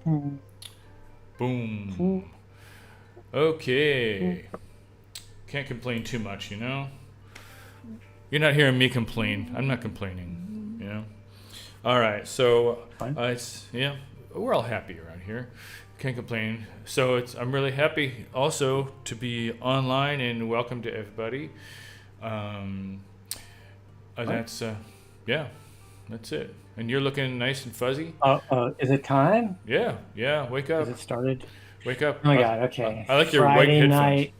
Boom. Okay. Can't complain too much, you know? You're not hearing me complain. I'm not complaining, you know? All right, so Fine. yeah, we're all happy around here. Can't complain. So I'm really happy also to be online and welcome to everybody. Um, that's yeah, that's it. And you're looking nice and fuzzy. Is it time? Yeah. Wake Is up, it started? wake up. Oh my God. Okay. I like your white Friday headphones. night,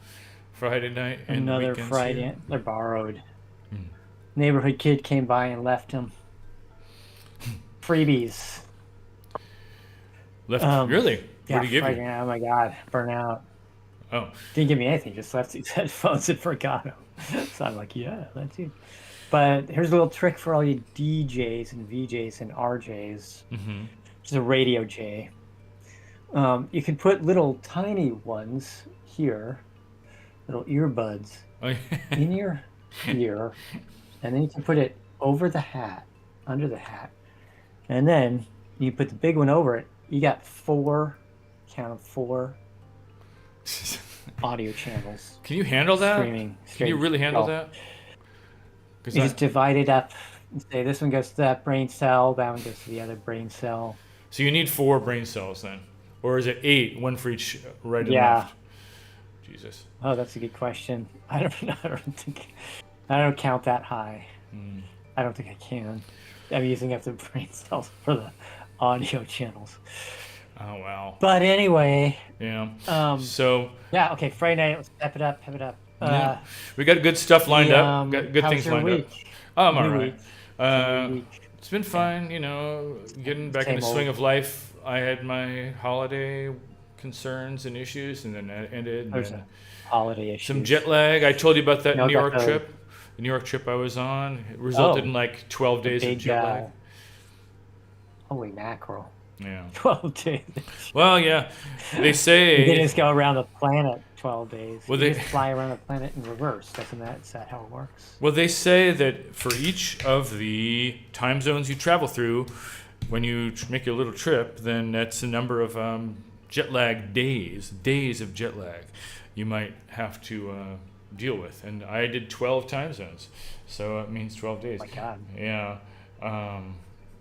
Friday night and another weekends here. Friday. They're borrowed. Neighborhood kid came by and left them. Freebies. Left really? Yeah, What did he give Friday you? night. Oh my God. Burnout. Oh, Didn't give me anything. Just left these headphones and forgot them. So I'm like, yeah, that's you. But here's a little trick for all you DJs and VJs and RJs. Which is a radio J. You can put little tiny ones here, little earbuds oh in your ear, and then you can put it over the hat, under the hat, and then you put the big one over it. You got count of four audio channels Can you handle that? streaming. Can you really handle that? You just divide it up and say this one goes to that brain cell, that one goes to the other brain cell. So you need 4 brain cells then, or is it 8, one for each right and Yeah. left? Jesus. Oh, that's a good question. I don't count that high. I don't think I can. I'm using up the brain cells for the audio channels. Oh wow. But anyway, Yeah. So yeah, okay, Friday night, let's pep it up. yeah, we got good stuff lined up. Got good how things was your lined up. week? Oh, I'm New all right. week. Week. It's been fine, you know, getting back in the Same swing old. of life. I had my holiday concerns and issues, and then that ended. And There's then a holiday issue. some jet lag. I told you about that No, New got York the- trip. The New York trip I was on it resulted Oh, in like 12 days of big, jet lag. Holy mackerel. Yeah. 12 days. Well, yeah. They You say. didn't just go around the planet 12 days. Well, You they- just fly around the planet in reverse. Is that how it works? Well, they say that for each of the time zones you travel through, when you make your little trip, then that's the number of jet lag days of jet lag you might have to deal with. And I did 12 time zones, so it means 12 days. Oh my God. Yeah.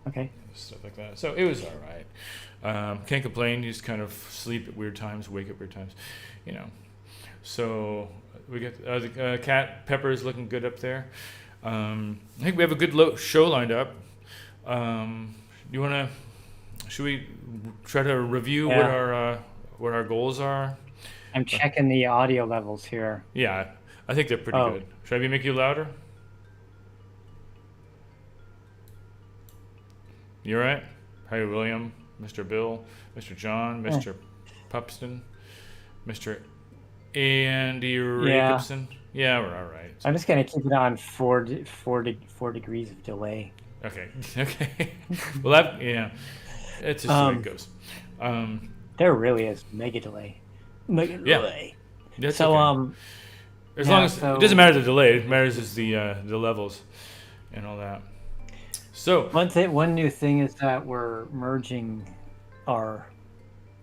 Okay. Stuff like that. So it was all right. Can't complain. You just kind of sleep at weird times, wake at weird times, you know. So we got the cat Pepper's looking good up there. I think we have a good show lined up. Should we try to review what our goals are? I'm checking the audio levels here. Yeah, I think they're pretty Oh. good. Should I make you louder? You all right? Hey, William, Mr. Bill, Mr. John, Mr. Pupston, Mr. Andy Jacobson. Yeah, we're all right. I'm just going to keep it on 4 degrees of delay. Okay. Well, it's just the way it goes. There really is mega delay. Delay. That's So, okay. As long as it doesn't matter the delay, it matters is the levels and all that. So one new thing is that we're merging our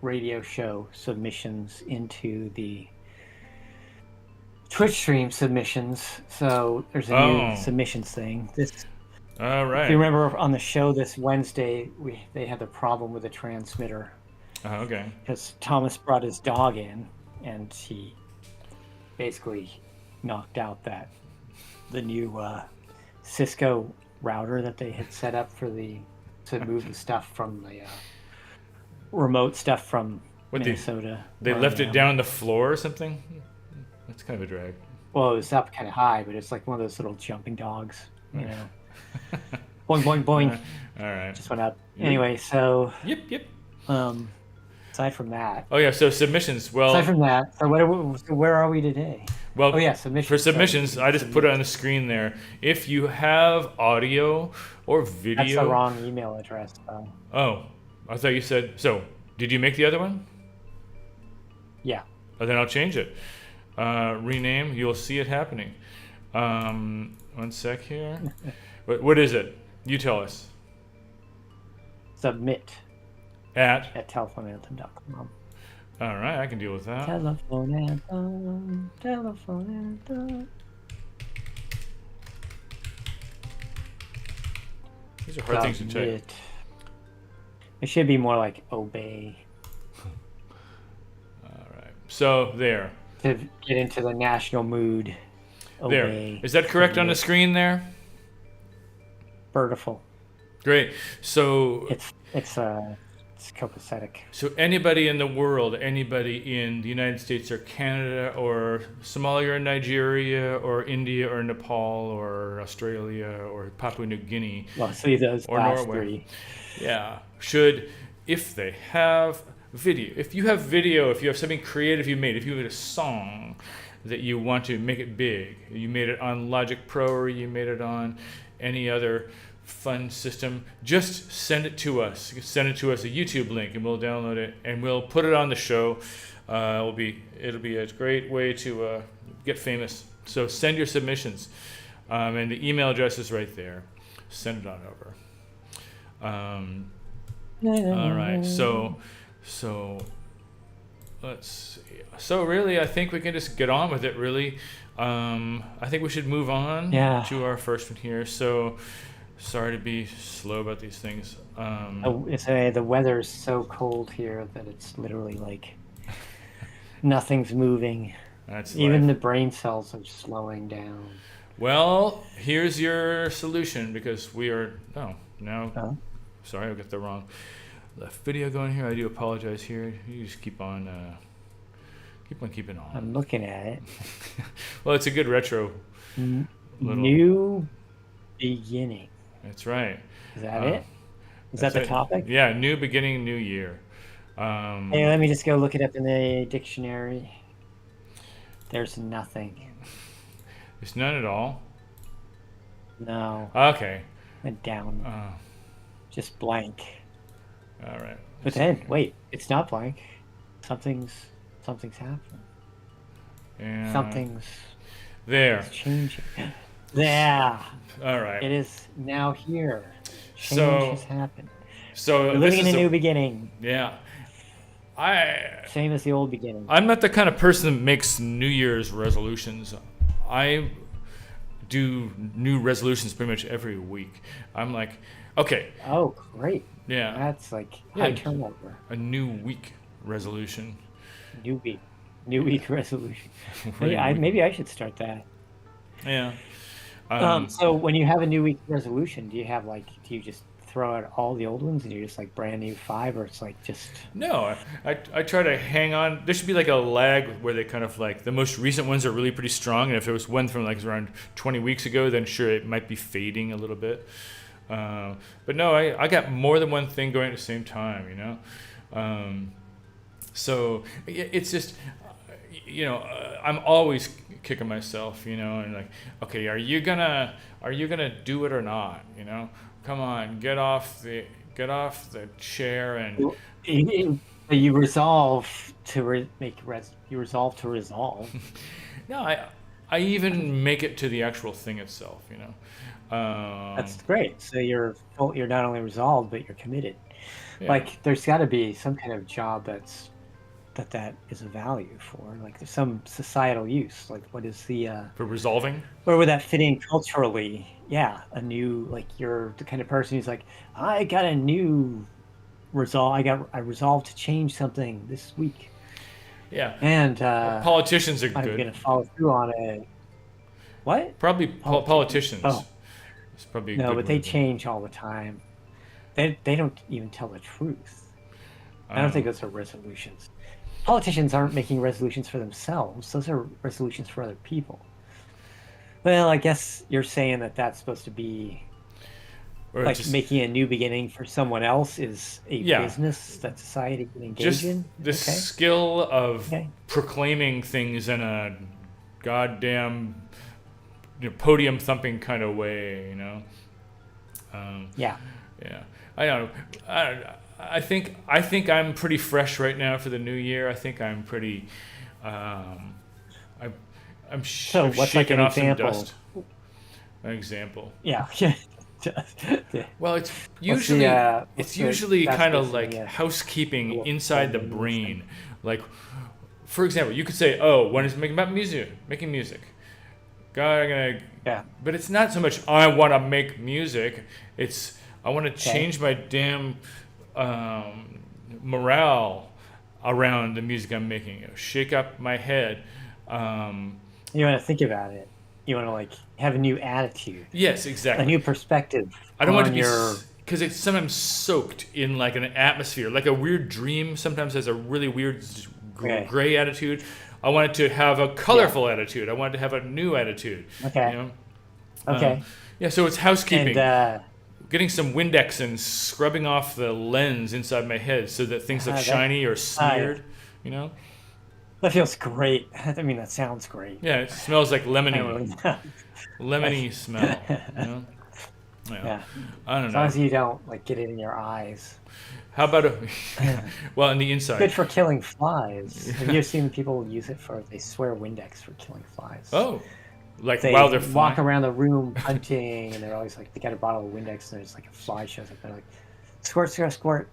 radio show submissions into the Twitch stream submissions. So there's a new submissions thing. All right. If you remember on the show this Wednesday, they had the problem with the transmitter. Okay. Because Thomas brought his dog in, and he basically knocked out the new Cisco router that they had set up to move the stuff from the remote stuff from Minnesota. They left it down on the floor or something? That's kind of a drag. Well, it was up kind of high, but it's like one of those little jumping dogs, you know. Boing, boing, boing. All right. Just went up. Anyway, so... Yep. Aside from that... Oh, yeah, so submissions. Well... Aside from that, so where are we today? Well, submissions. For submissions, I just put it on the screen there. If you have audio or video... That's the wrong email address, though. Oh, I thought you said... So, did you make the other one? Yeah. Oh, then I'll change it. Rename. You'll see it happening. One sec here. What is it? You tell us. Submit. at telephoneanthem.com. All right, I can deal with that. Telephone anthem, telephone anthem. These are hard things to type. It should be more like obey. All right. So there. To get into the national mood. Obey. There. Is that correct on the screen there? Beautiful. Great. So it's copacetic. So anybody in the world, anybody in the United States or Canada or Somalia or Nigeria or India or Nepal or Australia or Papua New Guinea, Well, see those or last Norway. three. Yeah, should, if they have video, if you have something creative you made, if you made a song that you want to make it big, you made it on Logic Pro or you made it on any other fun system, just send it to us. Send it to us, a YouTube link, and we'll download it and we'll put it on the show. It'll be a great way to get famous. So send your submissions, and the email address is right there. Send it on over. All right, so let's see. So really, I think we can just get on with it. Really, I think we should move on to our first one here. So. Sorry to be slow about these things. The weather's so cold here that it's literally like nothing's moving. Even the brain cells are slowing down. Well, here's your solution, because we are sorry, I got the wrong left video going here. I do apologize here. You just keep on keeping on. I'm looking at it. Well, it's a good retro. New beginning. That's right. Is that it? Is that the topic? Yeah, new beginning, new year. Hey, let me just go look it up in the dictionary. There's nothing. There's none at all? No. Okay. Went down. Just blank. All right. But then, wait, it's not blank. Something's happening. And Something's there. It's changing. Yeah. All right. It is now here. Change has happened. So we're living in a new beginning. Yeah. Same as the old beginning. I'm not the kind of person that makes New Year's resolutions. I do new resolutions pretty much every week. I'm like, okay. Oh, great. Yeah. That's like high turnover. A new week resolution. New week resolution. Maybe I should start that. Yeah. So when you have a new week resolution, do you just throw out all the old ones and you're just like brand new 5, or it's like just... No, I try to hang on. There should be like a lag where they kind of like, the most recent ones are really pretty strong, and if there was one from like around 20 weeks ago, then sure, it might be fading a little bit. But no, I got more than one thing going at the same time, you know? So it's just, I'm always kicking myself, and like, okay, are you gonna do it or not? Come on, get off the chair and. You resolve to resolve. No, I even make it to the actual thing itself, That's great. So you're not only resolved, but you're committed. Yeah. Like there's got to be some kind of job that is a value for, like there's some societal use. Like what is the for resolving? Where would that fit in culturally? Yeah, a new, like you're the kind of person who's like, I got a new resolve. I resolved to change something this week. Yeah. And politicians are good. I'm gonna follow through on it. What? Probably politicians. Oh, it's probably no, but they change all the time. They don't even tell the truth. I don't think those are resolutions. Politicians aren't making resolutions for themselves. Those are resolutions for other people. Well, I guess you're saying that that's supposed to be or like just, making a new beginning for someone else is a business that society can engage just in. The skill of proclaiming things in a goddamn podium thumping kind of way, Yeah. I don't know. I think I'm pretty fresh right now for the new year. I think I'm pretty. I'm So what's shaking like an off example? some dust. An example. Yeah. Well, it's What's usually what's it's the usually kind of fastest like the housekeeping little inside the thing? brain. Like, for example, you could say, "Oh, when it's making about music, making music." God, I'm gonna, Yeah. but it's not so much I want to make music. It's I want to Okay. change my damn morale around the music I'm making. Shake up my head. Um, You want to think about it. You want to like have a new attitude, yes, a exactly. new perspective I don't want it on to be your. because it's sometimes soaked in like an atmosphere, like a weird dream. Sometimes has a really weird Okay. gray attitude. I want it to have a Yeah. colorful attitude. I want it to have a new attitude. You Okay. know, uh, Okay. yeah. So it's And housekeeping. Getting some Windex and scrubbing off the lens inside my head so that things look that shiny or uh, smeared. You know, that feels great. I mean, that sounds great. yeah. It smells like I don't lemony, really know. lemony Like, smell. You know, yeah. yeah. I don't As long know. as you don't like get it in your eyes. How about a well, on the Good inside? for killing flies. Have you seen people use it for? They swear Windex for killing flies. Oh, like while They they're walk flying. around the room hunting, and they're always like, they got a bottle of Windex, and there's like a fly shows up, and they're like, squirt, squirt, squirt.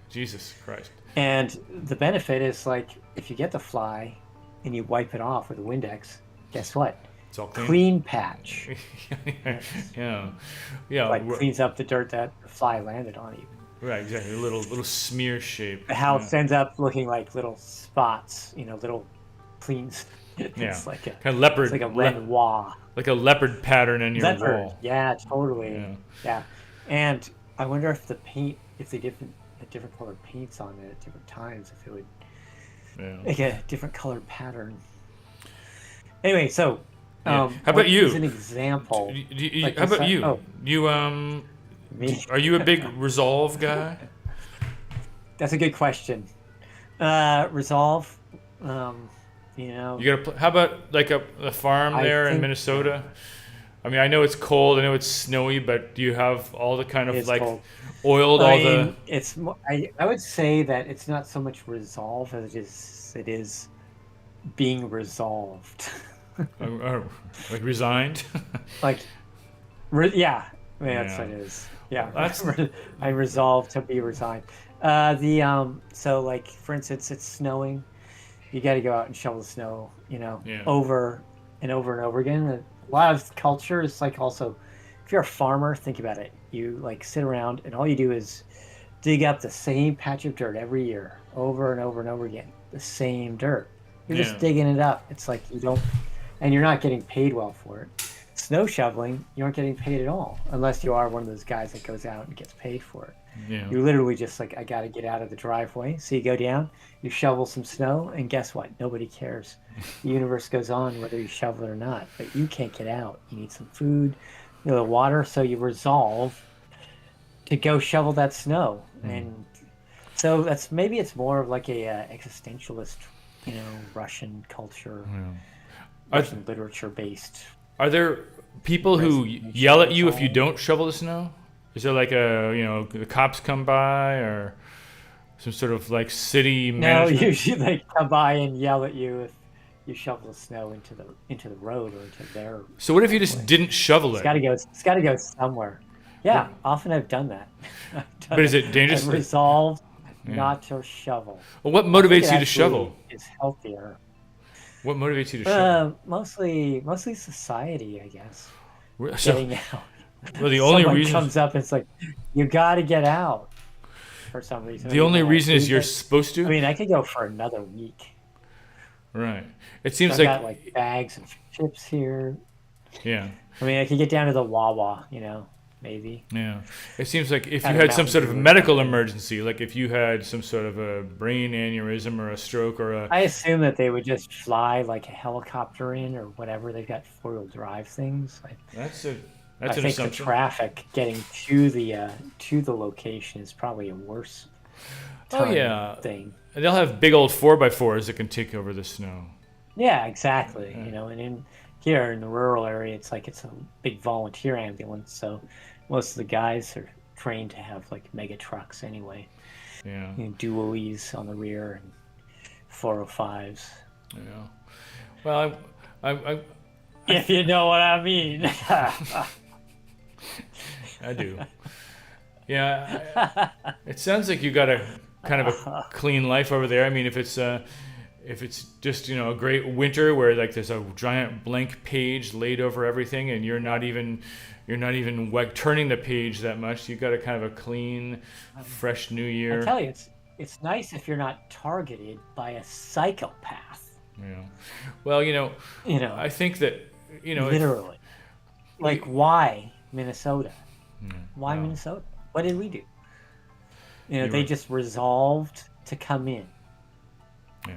Jesus Christ. And the benefit is like, if you get the fly, and you wipe it off with a Windex, guess what? It's all clean. Clean patch. Yeah. Yeah. Like cleans up the dirt that the fly landed on you. Right. Exactly. A little smear shape. The house ends up looking like little spots, little clean. Yeah. It's like a Kind of leopard. it's like a Renoir. like a leopard pattern in your Leopard. wall. Yeah, totally. Yeah. Yeah. And I wonder if the different colored paints on it at different times, if it would Yeah. make a different colored pattern. Anyway, so Yeah. How about you? As an example, like How about this- you? oh. You Me. are you a big resolve guy? That's a good question. Resolve. You got to. How about like a farm I there in think- Minnesota? I mean, I know it's cold. I know it's snowy, but do you have all the kind of It's like cold. oiled all the? It's I would say that it's not so much resolve as it is being resolved. Like resigned? Like, yeah, I mean, that's Yeah. what it is. Yeah, That's- I resolved to be resigned. So like for instance, it's snowing. You got to go out and shovel the snow. Yeah. Over and over and over again. A lot of culture is like also, if you're a farmer, think about it. You like sit around and all you do is dig up the same patch of dirt every year, over and over and over again. The same dirt. You're Yeah. just digging it up. It's like you don't, and you're not getting paid well for it. Snow shoveling, you aren't getting paid at all, unless you are one of those guys that goes out and gets paid for it. Yeah. You're literally just like, I got to get out of the driveway. So you go down, you shovel some snow, and guess what? Nobody cares. The universe goes on whether you shovel it or not, but you can't get out. You need some food, the water, so you resolve to go shovel that snow. And so maybe it's more of like a existentialist, Russian culture, Russian literature based. Are there people who yell at you if you don't shovel the snow? Is there like the cops come by or some sort of like city No, management? usually they come by and yell at you if you shovel the snow into the road or into their. So what if you just didn't shovel It's it? got to go. It's got to go somewhere. Yeah, often I've done that. But is it dangerous? I've resolved not to shovel. Well, what I think motivates it you to shovel? actually is healthier. What motivates you to shovel? Mostly society, I guess. So, Getting out. well, the only Someone reason comes up and it's like, you got to get out for some reason. the only reason is you're I supposed to. mean, I could go for another week. Right. It seems I've like got like bags of chips here. yeah, I mean, I could get down to the Wawa, maybe. yeah. It seems like if you Kind of had some sort of Mountain Dew or medical something. emergency, like if you had some sort of a brain aneurysm or a stroke or a I assume that they would just fly like a helicopter in or whatever. They've got four-wheel drive things. that's I an think the assumption. traffic getting to the location is probably a worse Oh time yeah, thing. and they'll have big old 4x4s that can take over the snow. Yeah, exactly. And in here in the rural area, it's like it's a big volunteer ambulance. So most of the guys are trained to have like mega trucks anyway. Yeah, Dualies on the rear and 405s. yeah. Well, I If you know what I mean. I do. Yeah, it sounds like you got a kind of a clean life over there. I mean, if it's just a great winter where like there's a giant blank page laid over everything, and you're not even like turning the page that much. You got a kind of a clean, fresh New Year. I tell you, it's nice if you're not targeted by a psychopath. Yeah. Well, I think that literally, like why Minnesota? Yeah, Why well, Minnesota? What did we do? you They were- just resolved to come in yeah,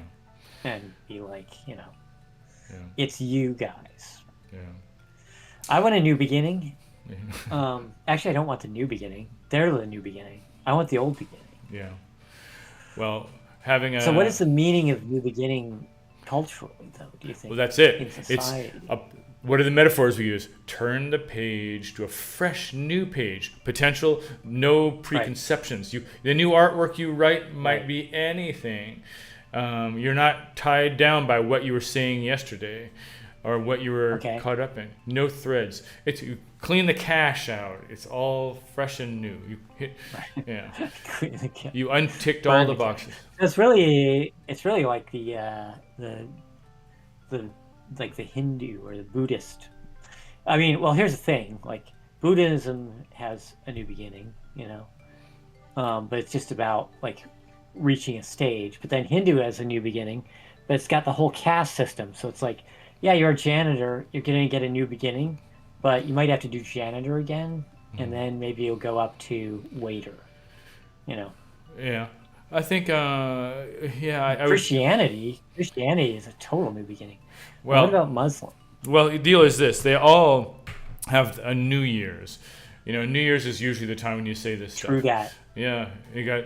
and be like, yeah, it's you guys. yeah. I want a new beginning. Yeah. Actually, I don't want the new beginning. They're the new beginning. I want the old beginning. Yeah. Well, having a So, what is the meaning of new beginning culturally, though? Do you think? well, that's it. In It's society. what are the metaphors we use? Turn the page to a fresh new page. Potential, no preconceptions. The new artwork you write might Right. be anything. You're not tied down by what you were saying yesterday, or what you were Okay. caught up in. No threads. You clean the cache out. It's all fresh and new. You hit, yeah. You unticked all the boxes. It's really like the like the Hindu or the Buddhist. I mean, well, here's the thing: like Buddhism has a new beginning, but it's just about like reaching a stage. But then Hindu has a new beginning, but it's got the whole caste system. So it's like, yeah, you're a janitor, you're gonna get a new beginning, but you might have to do janitor again, and then maybe you'll go up to waiter. Yeah. I think, I would. Christianity is a total new beginning. Well, What about Muslim? Well, the deal is this: they all have a New Year's. New Year's is usually the time when you say this True stuff. that. Yeah, you got,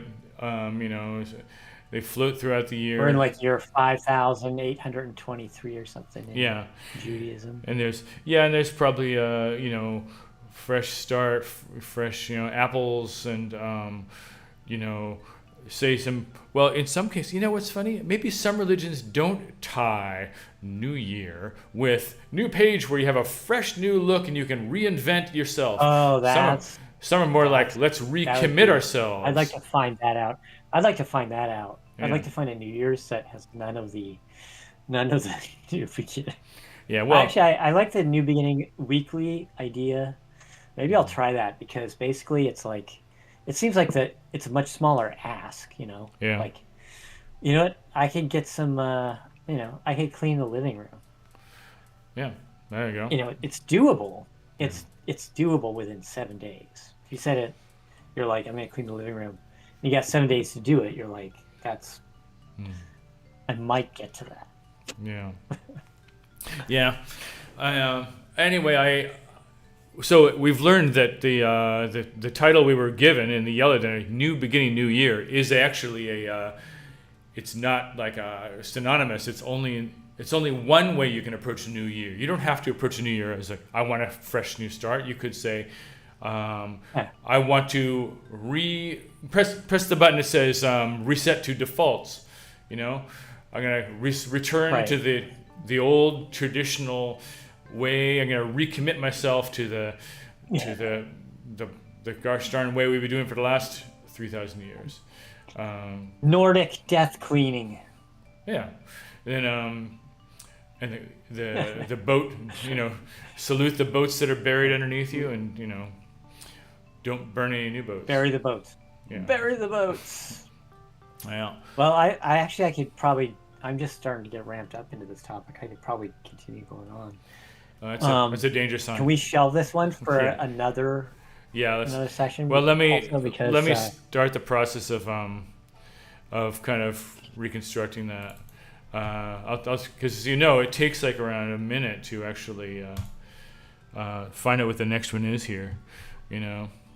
they float throughout the year. We're in like year 5,823 or something in Yeah, Judaism. and there's probably fresh start, fresh apples, and say some. Well, in some cases, what's funny? Maybe some religions don't tie New Year with new page where you have a fresh new look and you can reinvent yourself. Oh, Some are more like, let's that would recommit be- ourselves. I'd like to find that out. I'd like to find Yeah. like to find a New Year's that has none of the new beginning. Yeah, well, Actually, I like the new beginning weekly idea. Maybe I'll try that because basically it's like, it seems like that it's a much smaller ask, Yeah. Like, you know what? I could get some, I could clean the living room. yeah, there you go. It's doable. It's doable within 7 days. If you said it, you're like, I'm gonna clean the living room. You got 7 days to do it. You're like, I might get to that. Yeah. Yeah. So we've learned that the title we were given in the Yellow Dinner, New Beginning, New Year, is actually it's not like synonymous. It's only one way you can approach a new year. You don't have to approach a new year as I want a fresh new start. You could say, I want to press the button that says reset to defaults. I'm gonna return to the old traditional way. I'm gonna recommit myself to the gosh darn way we've been doing for the last 3,000 years. Nordic death cleaning. Yeah, then and the boat, salute the boats that are buried underneath you, and don't burn any new boats. Bury the boats. Yeah. Bury the boats. Yeah. Well, I could probably. I'm just starting to get ramped up into this topic. I could probably continue going on. That's a dangerous sign. Can we shelve this one for Yeah. another Let's. session? Well, let me because, start the process of kind of reconstructing that. Because it takes like around a minute to actually find out what the next one is here.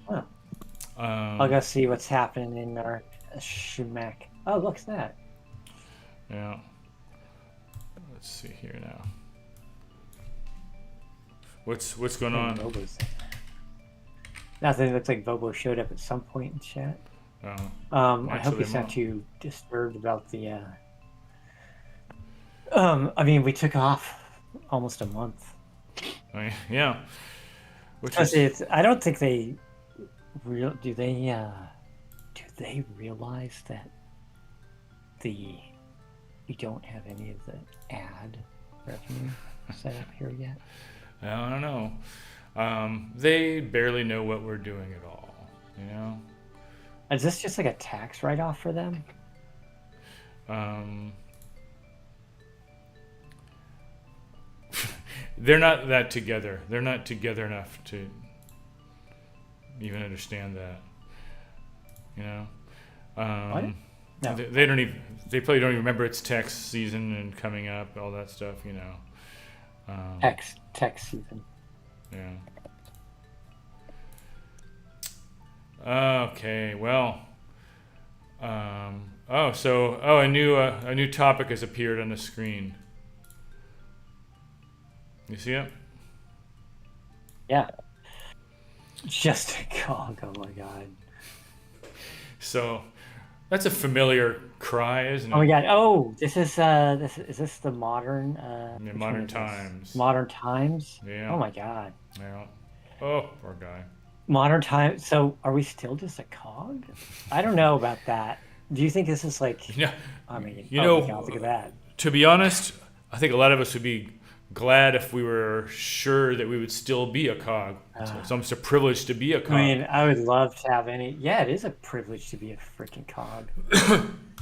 Huh. I'll go see what's happening in our Shumac. Oh, look at that. Yeah. Let's see here now. What's going on? Bobo's there. Nothing. It looks like Bobo showed up at some point in chat. Oh. I hope Actually, he's not too disturbed about the. I mean, we took off almost a month. Yeah. Which I don't think they do they realize that we don't have any of the ad revenue set up here yet? I don't know. They barely know what we're doing at all. Is this just like a tax write-off for them? They're not that together. They're not together enough to even understand that. What? No. They don't even. They probably don't even remember it's tax season and coming up, all that stuff. Tax season. Yeah. Okay. Well. A new topic has appeared on the screen. You see it? Yeah. Just a cog. Oh my god. So, that's a familiar cry, isn't it? Oh my god. Oh, is this the modern? Yeah, Modern Times. Modern Times. Yeah. Oh my god. Yeah. Oh, poor guy. Modern Times. So, are we still just a cog? I don't know about that. Do you think this is like? Yeah. I mean, You know, my god, look at that. To be honest, I think a lot of us would be glad if we were sure that we would still be a cog. It's almost a privilege to be a cog. I mean, I would love to have any. Yeah, it is a privilege to be a freaking cog.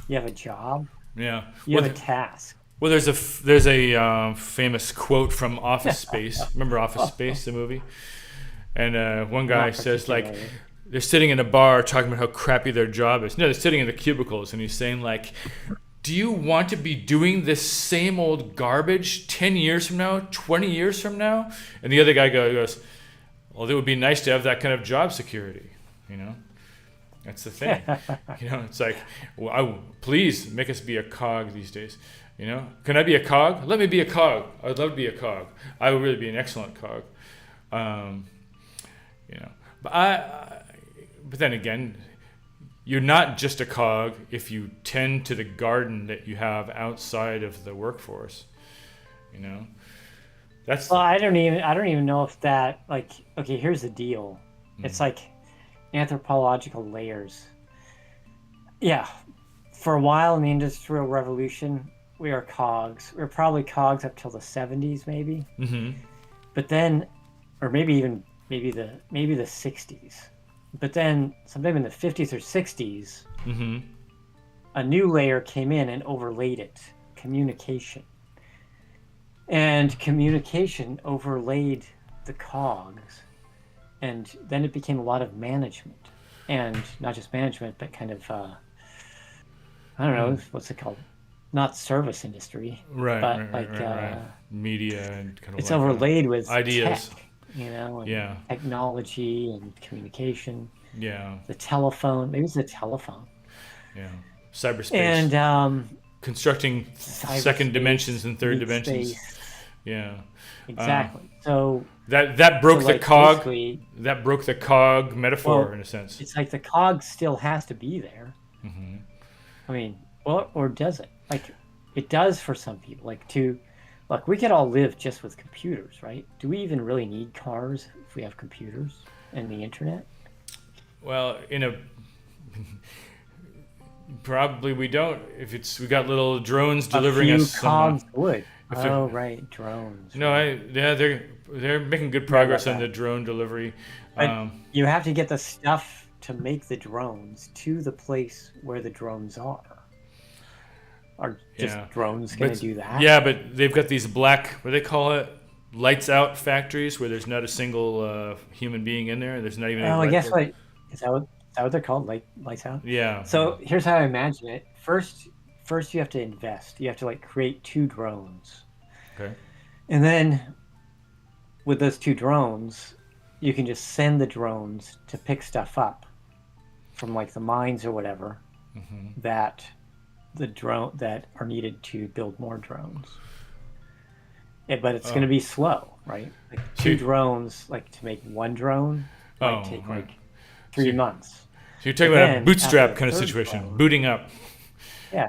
You have a job. Yeah. You have a task. Well, there's a famous quote from Office Space. Remember Office Space, the movie? And one guy says, like, they're sitting in a bar talking about how crappy their job is. No, they're sitting in the cubicles, and he's saying, like, do you want to be doing this same old garbage 10 years from now, 20 years from now? And the other guy goes, well, it would be nice to have that kind of job security, That's the thing. It's like, well, please make us be a cog these days. Can I be a cog? Let me be a cog. I'd love to be a cog. I would really be an excellent cog. But then again, you're not just a cog if you tend to the garden that you have outside of the workforce. That's. Well, I don't even know if that, like, okay, here's the deal. It's like anthropological layers. Yeah. For a while in the Industrial Revolution, we are cogs. We were probably cogs up till the 70s, maybe. Mm-hmm. But then, or maybe the 60s. But then, sometime in the 50s or 60s, a new layer came in and overlaid it. Communication. And communication overlaid the cogs. And then it became a lot of management. And not just management, but kind of, I don't know, what's it called? Not service industry. Right, but right. Media and kind of it's overlaid with ideas. Tech, and technology and communication. Yeah. The telephone. Maybe it's the telephone. Yeah. Cyberspace. And constructing second dimensions and third dimensions. Space. Yeah. Exactly. So that broke the cog. That broke the cog metaphor in a sense. It's like the cog still has to be there. Mm-hmm. I mean, or does it? Like, it does for some people. Look, we could all live just with computers, right? Do we even really need cars if we have computers and the internet? Well, probably we don't. If we got little drones delivering us. A few cogs would. Right, drones. No, right. They're making good progress on the drone delivery. But you have to get the stuff to make the drones to the place where the drones are. Are just drones going to do that? Yeah, but they've got these black, what do they call it? Lights out factories where there's not a single human being in there. There's not even. I guess what is that what they're called? Lights out. Yeah. So here's how I imagine it. First you have to invest. You have to create 2 drones. Okay. And then with those 2 drones, you can just send the drones to pick stuff up from the mines or whatever that are needed to build more drones. Yeah, but it's going to be slow, right? 2 drones, to make 1 drone might take 3 months. So you're talking about a bootstrap kind of situation, drone, booting up. Yeah,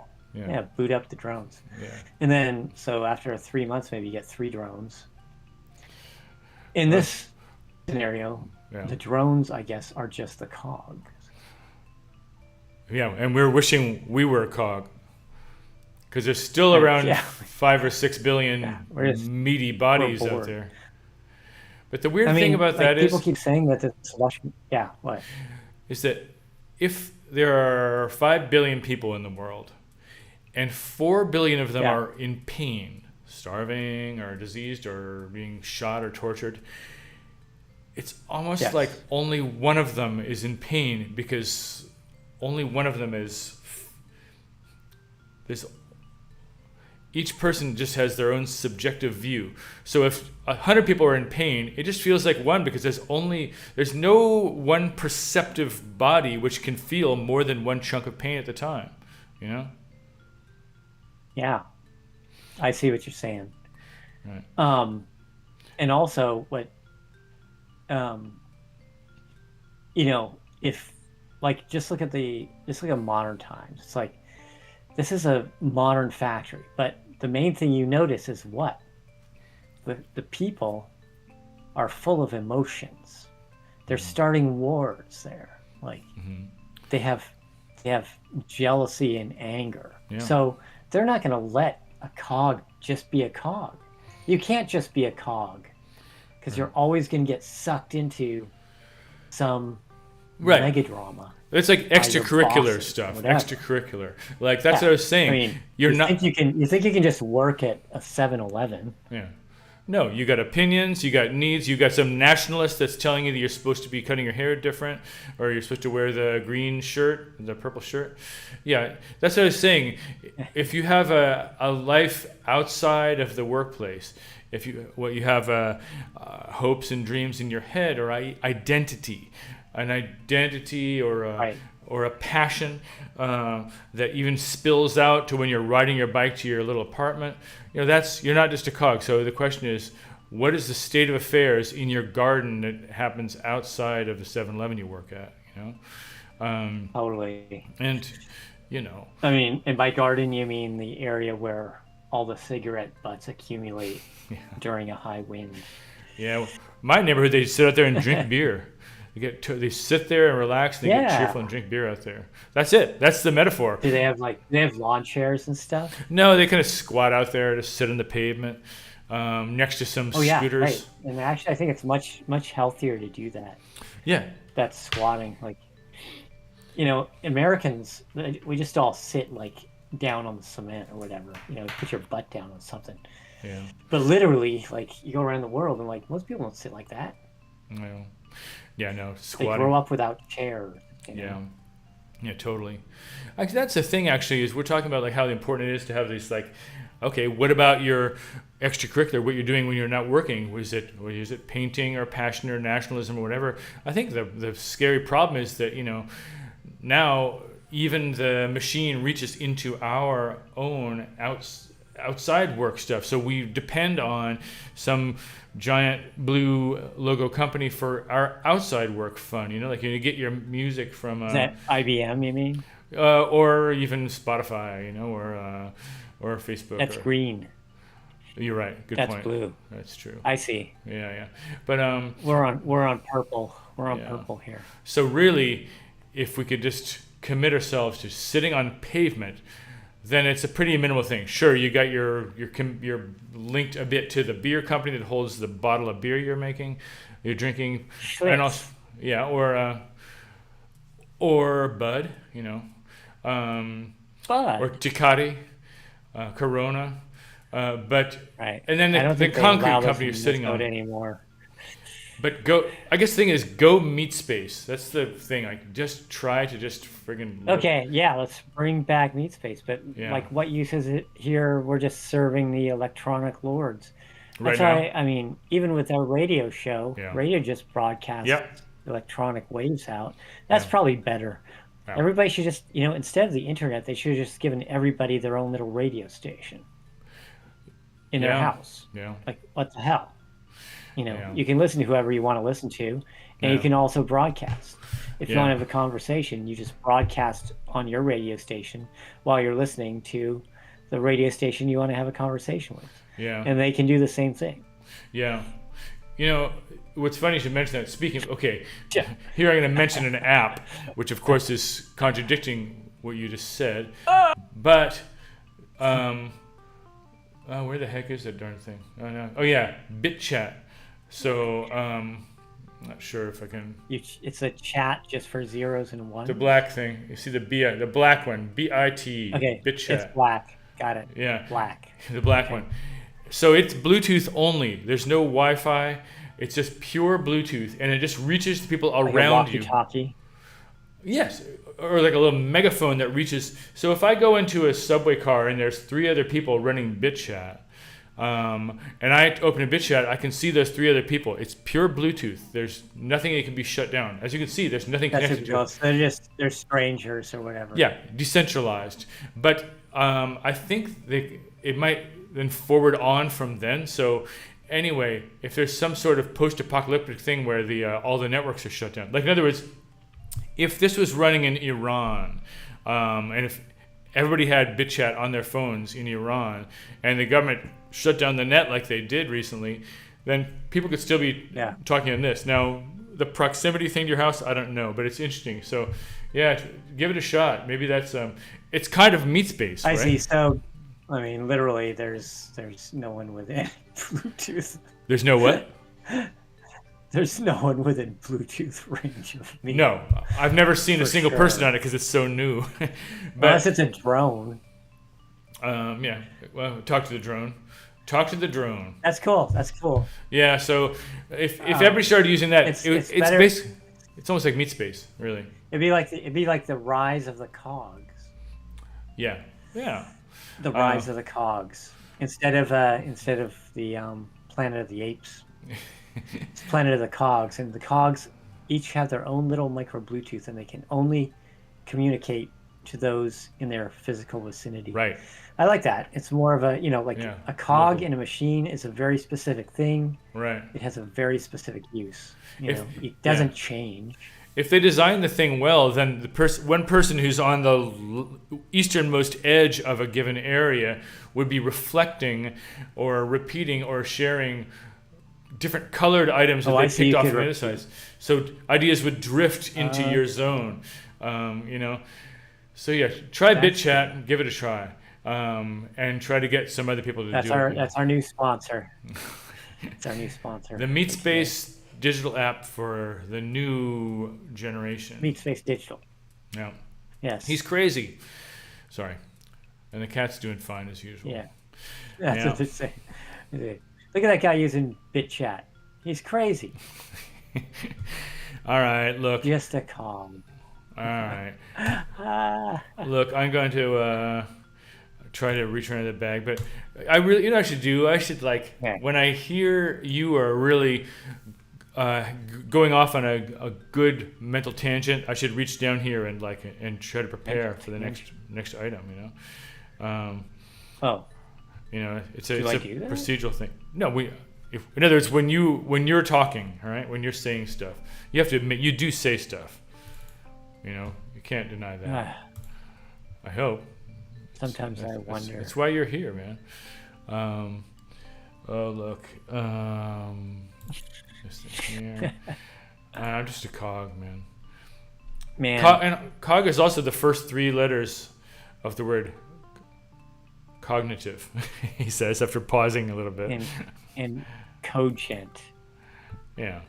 boot up the drones. Yeah. And then, so after 3 months, maybe you get 3 drones. In this scenario, Yeah. The drones, I guess, are just the cogs. Yeah, and we're wishing we were a cog. Because there's still Right, around yeah. 5 or 6 billion meaty bodies out bored. there. But the weird I thing mean, about like, that people is keep saying that this lush. Yeah, what? that if there are 5 billion people in the world, and 4 billion of them Yeah. are in pain, starving or diseased or being shot or tortured, it's almost Yes. like only one of them is in pain because only one of them is. There's each person just has their own subjective view. So if 100 people are in pain, it just feels like one because there's no one perceptive body which can feel more than one chunk of pain at the time, you know? Yeah, I see what you're saying. Right. And also what, if like just look at modern times. It's like this is a modern factory, but the main thing you notice is what the people are full of emotions. They're starting wars there. Like they have jealousy and anger. Yeah. So they're not going to let a cog just be a cog. You can't just be a cog because you're always going to get sucked into some mega drama. It's like extracurricular bosses or stuff. whatever. Extracurricular. Like that's what I was saying. I mean, You're you not. think you can just work at a 7-Eleven. Yeah. No, you got opinions, you got needs, you got some nationalist that's telling you that you're supposed to be cutting your hair different, or you're supposed to wear the green shirt, the purple shirt. Yeah, that's what I was saying. If you have a life outside of the workplace, if you have hopes and dreams in your head, or identity, an identity or a passion that even spills out to when you're riding your bike to your little apartment, you're not just a cog. So the question is, what is the state of affairs in your garden that happens outside of the 7-Eleven you work at? Totally. And I mean, and by garden you mean the area where all the cigarette butts accumulate during a high wind. Yeah, my neighborhood, they sit out there and drink beer. They sit there and relax, and they get cheerful and drink beer out there. That's it. That's the metaphor. Do they have lawn chairs and stuff? No, they kind of squat out there, just sit on the pavement next to some scooters. Yeah, right. And actually, I think it's much healthier to do that. Yeah. That squatting, like, Americans, we just all sit like down on the cement or whatever. Put your butt down on something. Yeah. But literally, like, you go around the world and like most people don't sit like that. No. Yeah, no, squatting. They grow up without chairs. Yeah, totally. That's the thing, actually, is we're talking about like how important it is to have these, like, okay, what about your extracurricular, what you're doing when you're not working? Is it painting or passion or nationalism or whatever? I think the scary problem is that, now even the machine reaches into our own outside work stuff. So we depend on some giant blue logo company for our outside work fun. Like you get your music from Is that IBM, you mean? or even Spotify, or Facebook. That's green. You're right. Good That's point. Blue. That's true. I see. Yeah. But we're on purple. We're on purple here. So really, if we could just commit ourselves to sitting on pavement, then it's a pretty minimal thing. Sure, you got you're linked a bit to the beer company that holds the bottle of beer you're drinking, Schlitz. and also or Bud, But or Tecate, Corona, but right. and then I don't the think they concrete allow company those you're in sitting Minnesota on. anymore. But I guess the thing is, go meet space. That's the thing. Like, just try to just friggin' Okay, yeah, let's bring back meat space. But Yeah. like, what use is it here? We're just serving the electronic lords. Right That's why, I mean, even with our radio show, Yeah. radio just broadcasts Yep. electronic waves out. That's Yeah. probably better. Yeah. Everybody should just, instead of the internet, they should have just given everybody their own little radio station in their Yeah. house. Yeah. Like, what the hell? Yeah. You can listen to whoever you want to listen to, and you Yeah. can also broadcast. If you Yeah. want to have a conversation, you just broadcast on your radio station while you're listening to the radio station you want to have a conversation with. Yeah. And they can do the same thing. Yeah. what's funny you should mention that. Speaking of, okay, Yeah. here I'm going to mention an app, which of course is contradicting what you just said. But, where the heck is that darn thing? Oh, no. Oh, yeah, BitChat. So, I'm not sure if I can. It's a chat just for zeros and ones. The black thing. You see the black one. BIT. Okay. BitChat. It's black. Got it. Yeah. Black. The black one. So it's Bluetooth only. There's no Wi-Fi. It's just pure Bluetooth, and it just reaches the people Like around a you. walkie-talkie. Yes, or like a little megaphone that reaches. So if I go into a subway car and there's 3 other people running BitChat, and I open a BitChat, I can see those 3 other people. It's pure Bluetooth. There's nothing that can be shut down. As you can see, there's nothing connected to it. They're strangers or whatever. Yeah, decentralized. But I think it might then forward on from then. So anyway, if there's some sort of post-apocalyptic thing where all the networks are shut down, like in other words, if this was running in Iran, and if everybody had BitChat on their phones in Iran, and the government shut down the net like they did recently, then people could still be talking on this. Now, the proximity thing to your house, I don't know, but it's interesting. So, yeah, give it a shot. Maybe that's it's kind of meat space. I right? see. So, I mean, literally, there's no one within Bluetooth. There's no what? There's no one within Bluetooth range of me. No, I've never seen a For single sure. person on it because it's so new. Unless it's a drone. Yeah. Well, talk to the drone. Talk to the drone. That's cool. That's cool. Yeah. So if everybody started using that, it's it's better- basically it's almost like meat space, really. It'd be like the rise of the cogs. Yeah. Yeah. The rise of the cogs instead of the Planet of the Apes. It's Planet of the Cogs, and the cogs each have their own little micro Bluetooth, and they can only communicate to those in their physical vicinity. Right. I like that. It's more of a a cog local. in a machine is a very specific thing. Right. It has a very specific use. If- It doesn't change. If they design the thing well, then one person who's on the easternmost edge of a given area would be reflecting or repeating or sharing different colored items that I they see. picked You off could from the other repeat. sides. So ideas would drift into your zone. So yeah, try BitChat and give it a try. And try to get some other people to do it. That's our new sponsor. It's our new sponsor. The Meat Space digital app for the new generation. Meat Space Digital. Yeah. Yes. He's crazy. Sorry. And the cat's doing fine as usual. Yeah. That's Yeah. what they say. Look at that guy using BitChat. He's crazy. All right, look. Just a calm. All right. Look, I'm going to try to reach around the bag, but I really, I should do? I should when I hear you are really going off on a good mental tangent, I should reach down here and try to prepare for the next item. It's a do that? procedural thing. No, in other words, when you're talking, all right, when you're saying stuff, you have to admit you do say stuff. You can't deny that. I hope. Sometimes I wonder. That's why you're here, man. Oh look. This thing here. I'm just a cog, man. And cog is also the first 3 letters of the word cognitive. He says after pausing a little bit. And cogent. Yeah.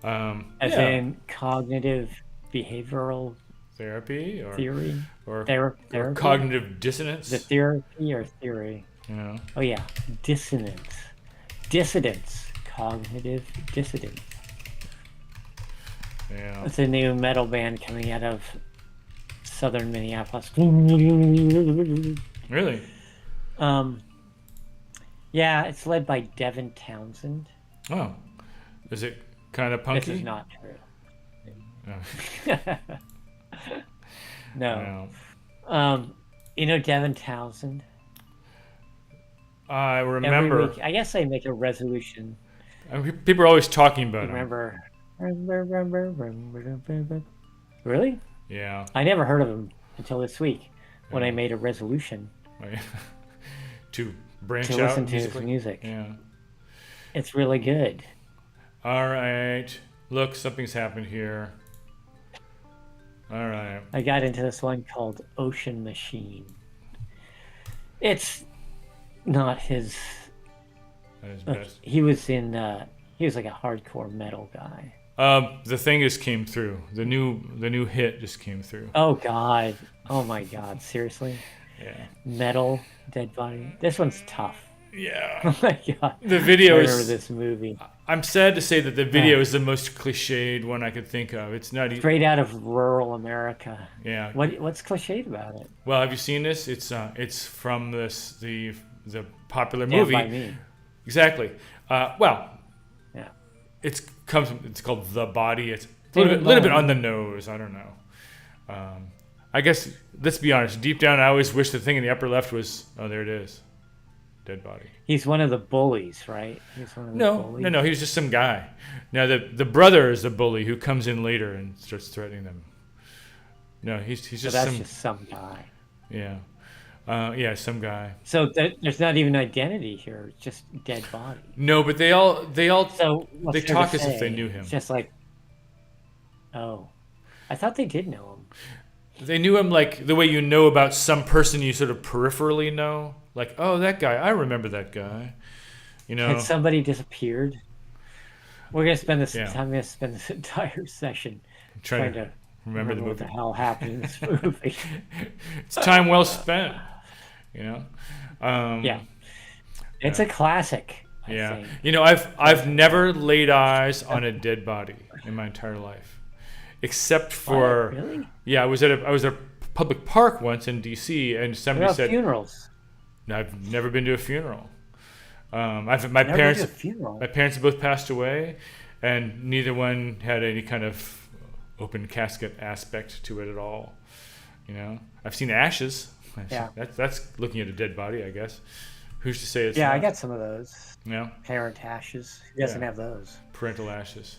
As in cognitive behavioral therapy or theory or therapy? cognitive dissonance. The therapy or theory. Yeah. Oh yeah, dissidence, cognitive dissonance. Yeah. It's a new metal band coming out of southern Minneapolis. Really? Yeah, it's led by Devin Townsend. Oh. Is it kind of punky? This is not true. Oh. No. Devin Townsend. I remember. Every week, I guess I make a resolution. People are always talking about him. Remember. Really? Yeah. I never heard of him until this week when I made a resolution to branch to out listen to his musically? music. Yeah. It's really good. All right. Look, something's happened here. All right. I got into this one called Ocean Machine. It's not his. That is Look, best. he was like a hardcore metal guy. The thing just came through. The new hit just came through. Oh God. Oh my God. Seriously? Yeah. Metal, Dead Body. This one's tough. Yeah. Oh my God. The video I remember is. this movie. I'm sad to say that the video is the most cliched one I could think of. It's not even. Straight out of rural America. Yeah. What's cliched about it? Well, have you seen this? It's from the popular Stand movie. by Me. Exactly. Well, Yeah. it's called The Body. It's a little bit on the nose. I don't know. I guess let's be honest. Deep down, I always wish the thing in the upper left was. Oh, there it is. Dead body. He's one of the bullies, right? He's one of the bullies. No. He was just some guy. Now the brother is the bully who comes in later and starts threatening them. No, he's just So that's some. just some guy. Yeah. Some guy. So there's not even identity here. It's just dead body. No, but they all So what's they there talk to as if they say? knew him. It's just like, oh, I thought they did know him. They knew him like the way you know about some person you sort of peripherally know. Like, oh, that guy. I remember that guy. You know. Had somebody disappeared? We're gonna spend this. Yeah. I'm gonna spend this entire session trying to remember the what the movie. hell happened in this movie. It's time well spent. You know. Yeah, it's a classic. I Yeah. think. You know, I've never laid eyes on a dead body in my entire life, except for Really? yeah. I was at a public park once in D.C. and What somebody about said, funerals? "No, I've never been to a funeral. My Never been parents to a funeral. my parents both passed away, and neither one had any kind of open casket aspect to it at all. You know, I've seen ashes. Yeah. That's looking at a dead body, I guess. Who's to say it's Yeah, not? I got some of those. Yeah, Parent ashes. Who doesn't Yeah. have those? parental ashes.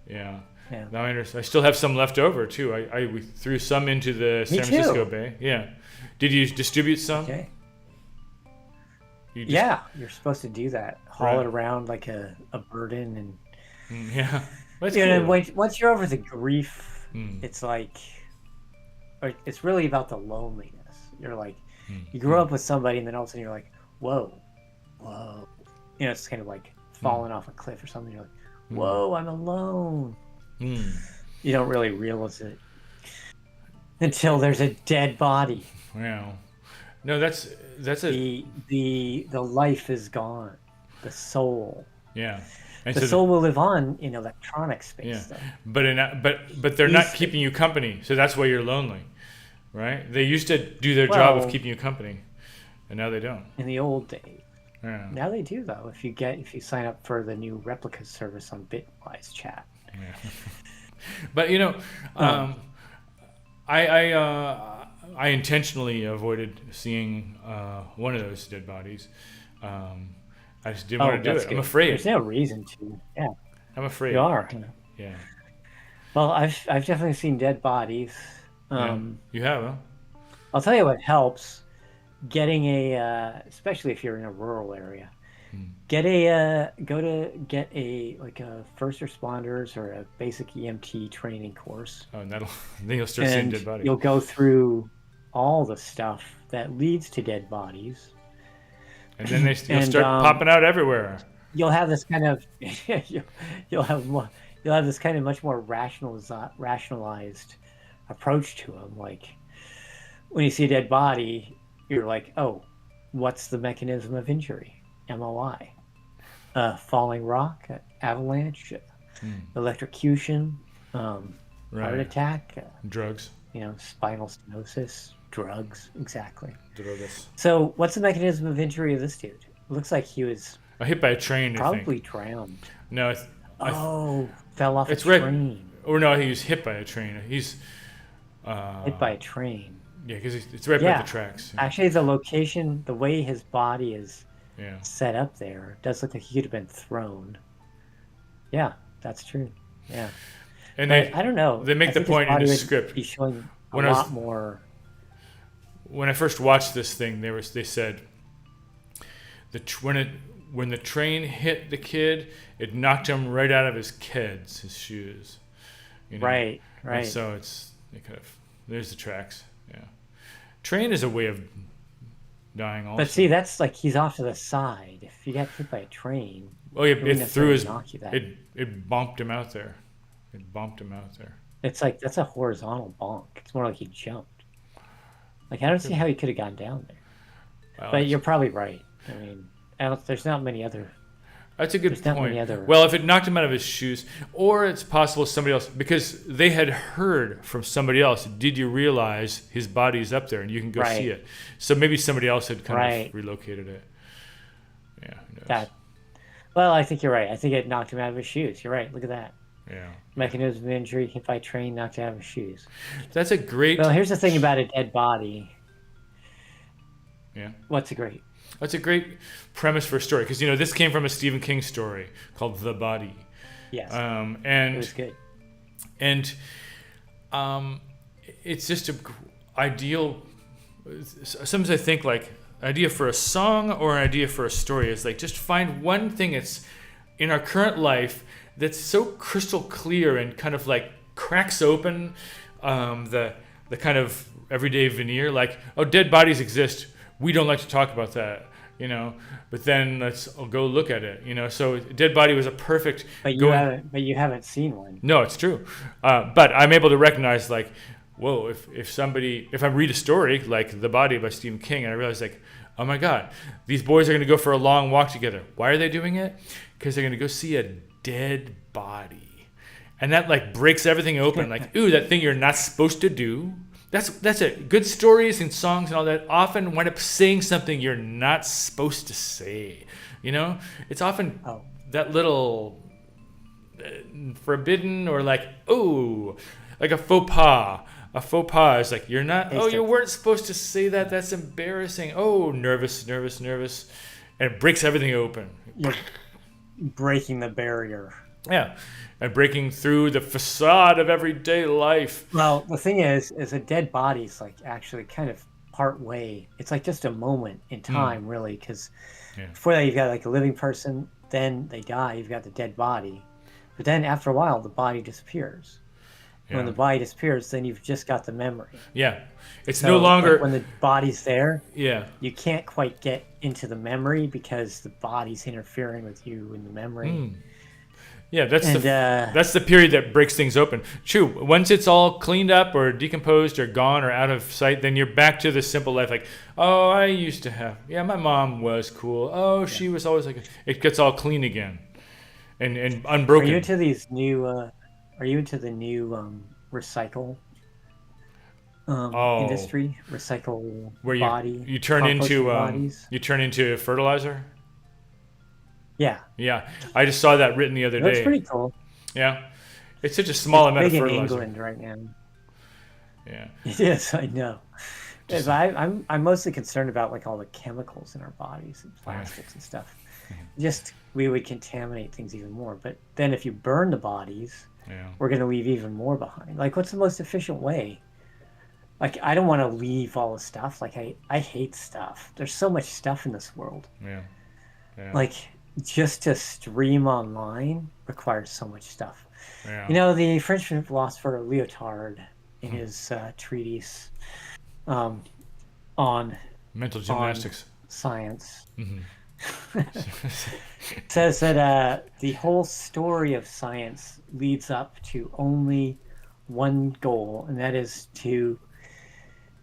Yeah. Yeah. Now I understand. I still have some left over too. We threw some into the San Me Francisco too. Bay. Yeah. Did you distribute some? Okay. You just- Yeah, you're supposed to do that. Haul Right. it around like a burden, and Yeah. That's you know, cool. once you're over the grief, Mm. it's like, or it's really about the loneliness. You're like, Mm. you grew up with somebody, and then all of a sudden you're like, whoa, whoa. You know, it's kind of like falling off a cliff or something. You're like, whoa, I'm alone. Mm. You don't really realize it until there's a dead body. Wow. No, that's a The life is gone. The soul. yeah. And The so soul will live on in electronic space. yeah. Though. But they're not These- keeping you company, so that's why you're lonely, right? They used to do their job of Well- keeping you company, and now they don't. In the old days. Yeah. Now they do though. If you sign up for the new replica service on Bitwise Chat. Yeah. But you know, I intentionally avoided seeing one of those dead bodies. I just didn't want to do that's it. good. I'm afraid. There's no reason to. Yeah, I'm afraid. you are. Yeah. Well, I've definitely seen dead bodies. Yeah. You have, huh? I'll tell you what helps. Getting especially if you're in a rural area, get a first responders or a basic EMT training course, Oh, and then you'll start seeing and dead bodies. you'll go through all the stuff that leads to dead bodies. And then you'll and, start popping out everywhere. You'll have this kind of you'll have this kind of much more rationalized approach to them. Like when you see a dead body, you're like, oh, what's the mechanism of injury? MOI, falling rock, avalanche, electrocution, heart Right. attack, Drugs. spinal stenosis, drugs, exactly. Drugs. So what's the mechanism of injury of this dude? It looks like he was Hit by a train, I probably think. drowned. No, Fell off it's a right. train. Or no, he was hit by a train. He's Hit by a train. yeah, because it's right by Yeah. the tracks. Actually, the location, the way his body is Yeah. set up there, does look like he could have been thrown. Yeah, that's true. Yeah. And But I don't know. they make I the think his point in body the would script. be showing a When I was- lot more. When I first watched this thing, they said when the train hit the kid, it knocked him right out of his kids, his shoes. You know? Right. And so there's the tracks. Yeah. Train is a way of dying also. But see, that's like he's off to the side. If you got hit by a train, oh yeah, it wouldn't it threw his knock you that. it bumped him out there. It's like that's a horizontal bonk. It's more like he jumped. Like I don't see how he could have gone down there. Well, But you're probably right. I mean, there's not many other. that's a good There's not point. many other- Well, if it knocked him out of his shoes, or it's possible somebody else, because they had heard from somebody else. Did you realize his body's up there and you can go see it? So maybe somebody else had kind of relocated it. Yeah. Who knows? Well, I think you're right. I think it knocked him out of his shoes. You're right. Look at that. Yeah. Mechanism of injury, hit by train, knocked out of his shoes. That's a great. Well, here's the thing about a dead body. Yeah. What's a great? That's a great premise for a story because this came from a Stephen King story called The Body. Yes. And it was good. And it's just a ideal. Sometimes I think like idea for a song or an idea for a story is like just find one thing that's in our current life that's so crystal clear and kind of like cracks open the kind of everyday veneer. Like, oh, dead bodies exist. We don't like to talk about that, But then let's go look at it, So dead body was a perfect. But you haven't seen one. No, it's true. But I'm able to recognize like, whoa, if I read a story like The Body by Stephen King, and I realize like, oh my God, these boys are going to go for a long walk together. Why are they doing it? Because they're going to go see a dead body, and that like breaks everything open. Like, ooh, that thing you're not supposed to do. That's it. Good stories and songs and all that often wind up saying something you're not supposed to say. It's often that little forbidden or like, oh, like a faux pas. A faux pas is like, you're not, you weren't supposed to say that. That's embarrassing. Oh, nervous. And it breaks everything open. You're breaking the barrier. Yeah. And breaking through the facade of everyday life. Well, the thing is a dead body's like actually kind of part way. It's like just a moment in time, really, because before that you've got like a living person, then they die, you've got the dead body. But then after a while, the body disappears. Yeah. When the body disappears, then you've just got the memory. Yeah. It's no longer... Like when the body's there, yeah, you can't quite get into the memory because the body's interfering with you in the memory. Yeah, that's the period that breaks things open. True. Once it's all cleaned up or decomposed or gone or out of sight, then you're back to the simple life. Like, oh, I used to have. Yeah, my mom was cool. Oh, she was always like. It gets all clean again, and unbroken. Are you into these new? Are you into the new recycle industry? Recycle where body. You turn into fertilizer. Yeah. Yeah, I just saw that written the other day. That's pretty cool. Yeah, it's such a small amount of fertilizer. Big in England right now. Yeah. Yes, I know. I'm mostly concerned about like all the chemicals in our bodies and plastics and stuff. Just we would contaminate things even more. But then if you burn the bodies, we're going to leave even more behind. Like, what's the most efficient way? Like, I don't want to leave all the stuff. Like, I hate stuff. There's so much stuff in this world. Yeah. Like, just to stream online requires so much stuff. Yeah. The French philosopher Lyotard, in his treatise on mental gymnastics, science, says that the whole story of science leads up to only one goal, and that is to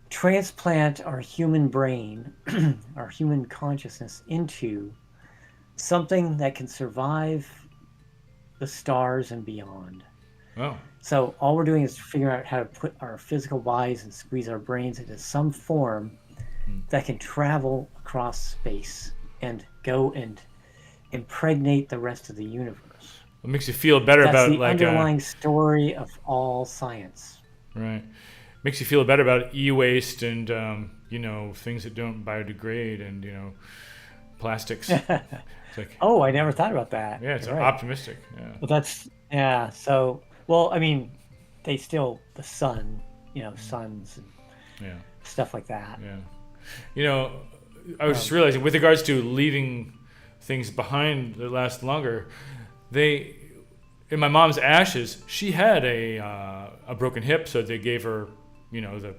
transplant our human brain, our human consciousness into something that can survive the stars and beyond. Oh. So all we're doing is figuring out how to put our physical bodies and squeeze our brains into some form that can travel across space and go and impregnate the rest of the universe. It makes you feel better about the underlying story of all science. Right. Makes you feel better about e-waste and things that don't biodegrade and plastics. Like, oh, I never thought about that. Yeah, it's optimistic. Yeah. But that's so. Well, I mean, they still the sun, suns and stuff like that. Yeah. I was just realizing with regards to leaving things behind that last longer. They, in my mom's ashes, she had a broken hip, so they gave her, the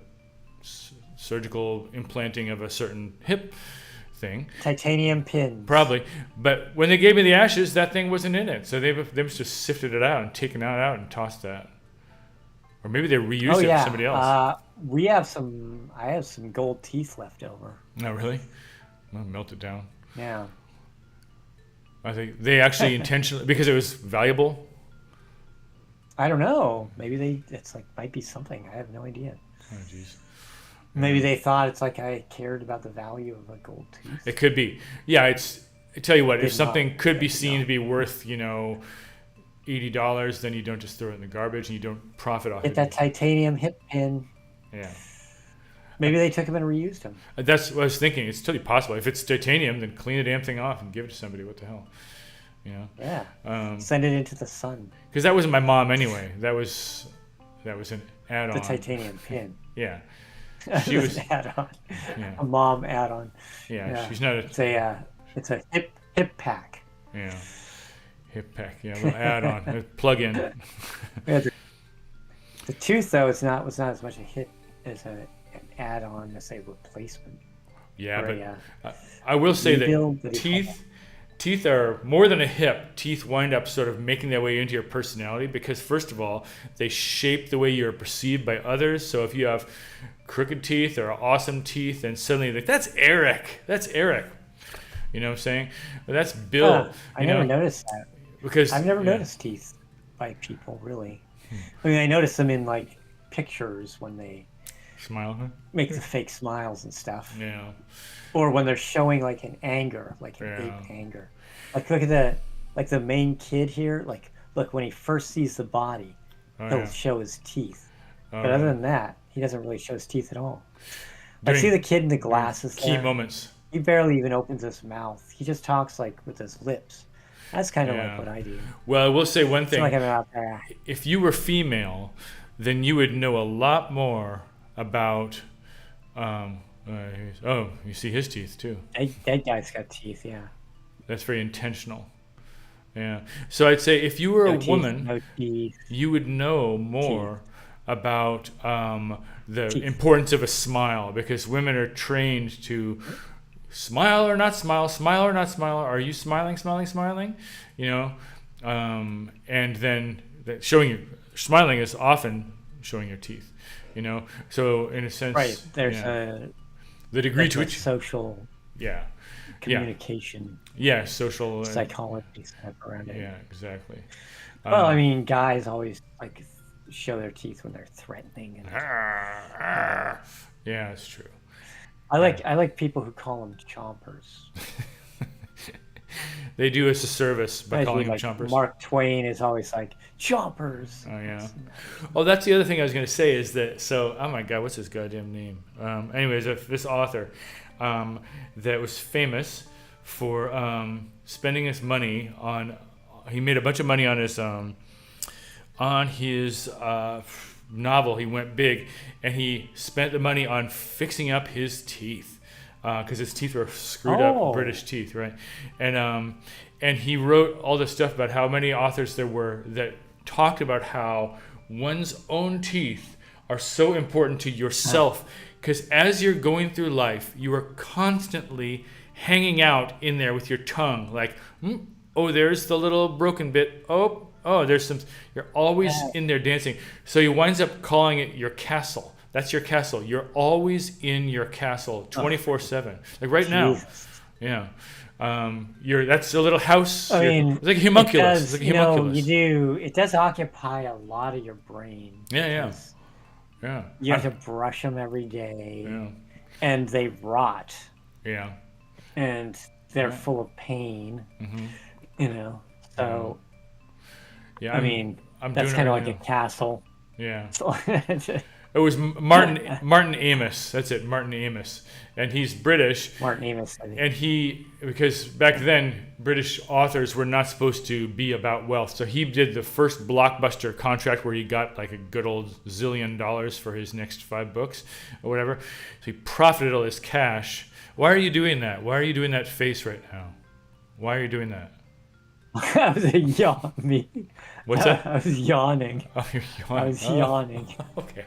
surgical implanting of a certain hip thing. Titanium pins. Probably. But when they gave me the ashes, that thing wasn't in it. So they must just sifted it out and taken that out and tossed that. Or maybe they reused it for somebody else. I have some gold teeth left over. No, really? I'll melt it down. Yeah. I think they actually intentionally, because it was valuable. I don't know. Maybe might be something. I have no idea. Oh, jeez. Maybe they thought it's like I cared about the value of a gold tooth. It could be. Yeah, I tell you what, if something could be seen to be worth, $80, then you don't just throw it in the garbage and you don't profit off it. Get that titanium hip pin. Yeah. Maybe they took them and reused them. That's what I was thinking. It's totally possible. If it's titanium, then clean the damn thing off and give it to somebody. What the hell? Yeah. Send it into the sun. Because that wasn't my mom anyway. That was an add-on. The titanium pin. Yeah. She was an add-on. Yeah. A mom add-on. Yeah. She's not it's a hip pack. Yeah. Hip pack. Yeah. A little add-on. Plug in. Yeah, the tooth though was not as much a hit as an add-on as a replacement. Yeah, but I will say that teeth are more than a hip. Teeth wind up sort of making their way into your personality because, first of all, they shape the way you're perceived by others. So if you have crooked teeth or awesome teeth, then suddenly like, that's Eric. You know what I'm saying? But that's Bill. I never noticed that. Because I've never noticed teeth by people, really. I mean, I notice them in like pictures when they smile, make the fake smiles and stuff. Yeah. Or when they're showing like an anger, like an ape anger. Like look at the main kid here. Like look, when he first sees the body, he'll show his teeth. But other than that, he doesn't really show his teeth at all. I see the kid in the glasses. Key moments. He barely even opens his mouth. He just talks like with his lips. That's kind of like what I do. Well, I will say one thing. Like I'm out there. If you were female, then you would know a lot more about. You see his teeth too. That guy's got teeth, yeah. That's very intentional. Yeah. So I'd say if you were a woman, you would know more about the importance of a smile because women are trained to smile or not smile, smile or not smile. Are you smiling? And then smiling is often showing your teeth. So in a sense, right? There's the degree to which social, communication, social psychology stuff around it. Yeah, exactly. Well, I mean, guys always like show their teeth when they're threatening. Yeah, it's true. I like people who call them chompers. They do us a service by calling them chompers. Mark Twain is always like chompers. Oh yeah. Oh, that's the other thing I was going to say is that. So, oh my God, what's his goddamn name? Anyways, this author that was famous for spending his money on. He made a bunch of money on his novel. He went big, and he spent the money on fixing up his teeth. Because his teeth were screwed up, British teeth, right? And he wrote all this stuff about how many authors there were that talked about how one's own teeth are so important to yourself. Because as you're going through life, you are constantly hanging out in there with your tongue, like, there's the little broken bit. Oh, there's some. You're always in there dancing. So he winds up calling it your castle. That's your castle. You're always in your castle 24/7. Like right now. Yeah. That's a little house. I mean, it's like a homunculus. It does occupy a lot of your brain. Yeah. You have to brush them every day. Yeah. And they rot. Yeah. And they're full of pain. Mm-hmm. So yeah, I mean, that's kind of like a castle. Yeah. It was Martin Amis. That's it, Martin Amis. And he's British. Martin Amis. And because back then, British authors were not supposed to be about wealth. So he did the first blockbuster contract where he got like a good old $1 zillion for his next 5 books or whatever. So he profited all his cash. Why are you doing that? Why are you doing that face right now? Why are you doing that? I was yawning. What's that? I was yawning. Oh, you're I yawning. was yawning. Okay.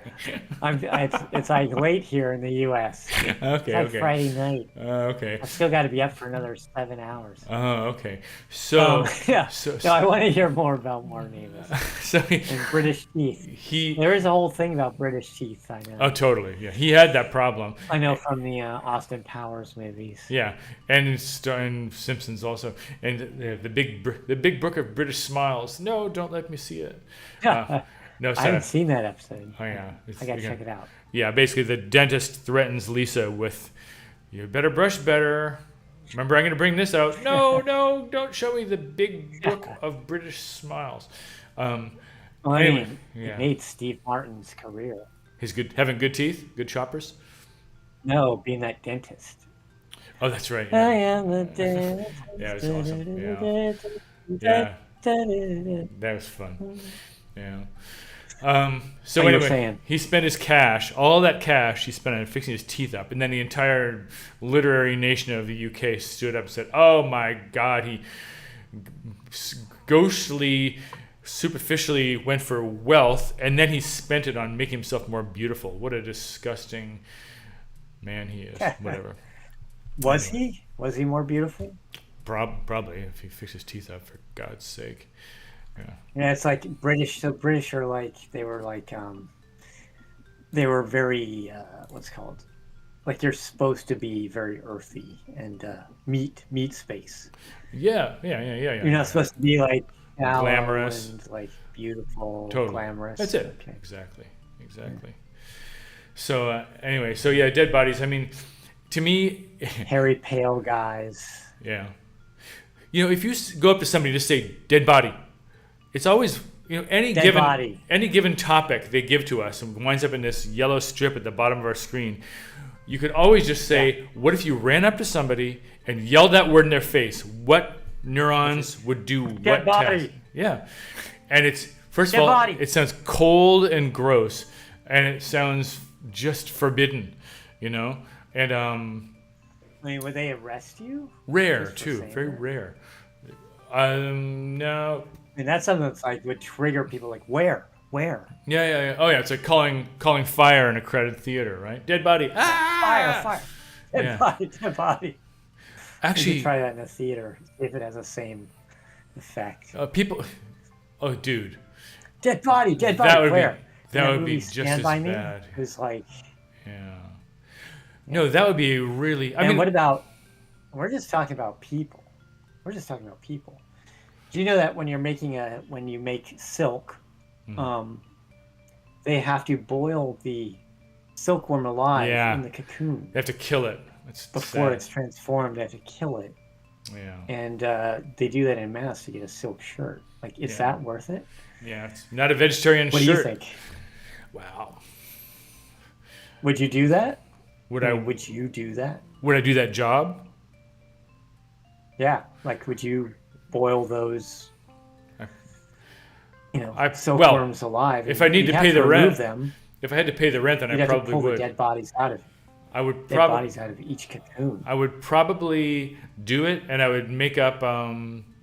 It's like late here in the U.S. It's Okay. like Okay. Friday night. Okay. I've still got to be up for another 7 hours. Oh, okay. So, Yeah. so, No, I want to hear more about Martin Amis so and British teeth. he. There is a whole thing about British teeth. I know. Oh, totally. Yeah, he had that problem. I know from the Austin Powers movies. Yeah, and in Simpsons also, and the big book of British smiles. No, don't let me see it. No, I sorry. haven't seen that episode. Oh yeah, I gotta check it out. Yeah, basically the dentist threatens Lisa with, "You better brush better. Remember, I'm going to bring this out. No, no, don't show me the big book of British smiles." Well, Anyway, I mean, yeah. it made Steve Martin's career. He's having good teeth, good choppers. No, being that dentist. Oh, that's right. I Yeah, am the dentist. yeah, it was awesome. Yeah, that was fun. Yeah. So Oh, you were anyway, saying. he spent his cash, all that cash he spent on fixing his teeth up, and then the entire literary nation of the UK stood up and said, "Oh my God, he ghostly, superficially went for wealth, and then he spent it on making himself more beautiful. What a disgusting man he is." Whatever. Was he? Was he more beautiful? Probably, if he fixed his teeth up, for God's sake. Yeah. Yeah, it's like British. So British are like they were very what's it called, like they're supposed to be very earthy and meat space. Yeah. You're not supposed to be like shallow Glamorous. and like beautiful, Totally. glamorous. That's it. Okay. Exactly. So anyway, so yeah, dead bodies. I mean, to me, Hairy, pale guys. yeah. You know, if you go up to somebody and just say "dead body," it's always, you know, any Dead body. given topic they give to us and winds up in this yellow strip at the bottom of our screen. You could always just say, "What if you ran up to somebody and yelled that word in their face? What neurons would do Dead what body. task?" Yeah, and it's first Dead of all, body. it sounds cold and gross, and it sounds just forbidden, you know, and I mean, would they arrest you? rare Just for too, saying very that? rare. No. I mean, that's something that's like would trigger people. Like, where? Yeah. Oh, yeah. It's like calling fire in a crowded theater, right? Dead body. Ah! Fire! Yeah. Dead body. You Actually, should try that in a theater. See if it has the same effect. people. Oh, dude. Dead body. That would Where? be. That would movie be just Stand as By Me? bad. It was like. Yeah. No, that would be really. I And mean, what about? We're just talking about people. Do you know that when you make silk, they have to boil the silkworm alive Yeah. in the cocoon they have to kill it. It's before sad. it's transformed. They have to kill it, Yeah. and they do that in mass to get a silk shirt. Like, is Yeah. that worth it? Yeah. It's not a vegetarian What shirt. do you think? Wow. Would you do that? Would I I? mean, would you do that? Would I do that job? Yeah. Like, would you boil those? well, Silkworms alive. if I need You'd to have pay the remove rent, them. If I had to pay the rent, then You'd I have to probably pull would. the dead bodies out of I would dead probably. bodies out of each cocoon. I would probably do it, and I would make up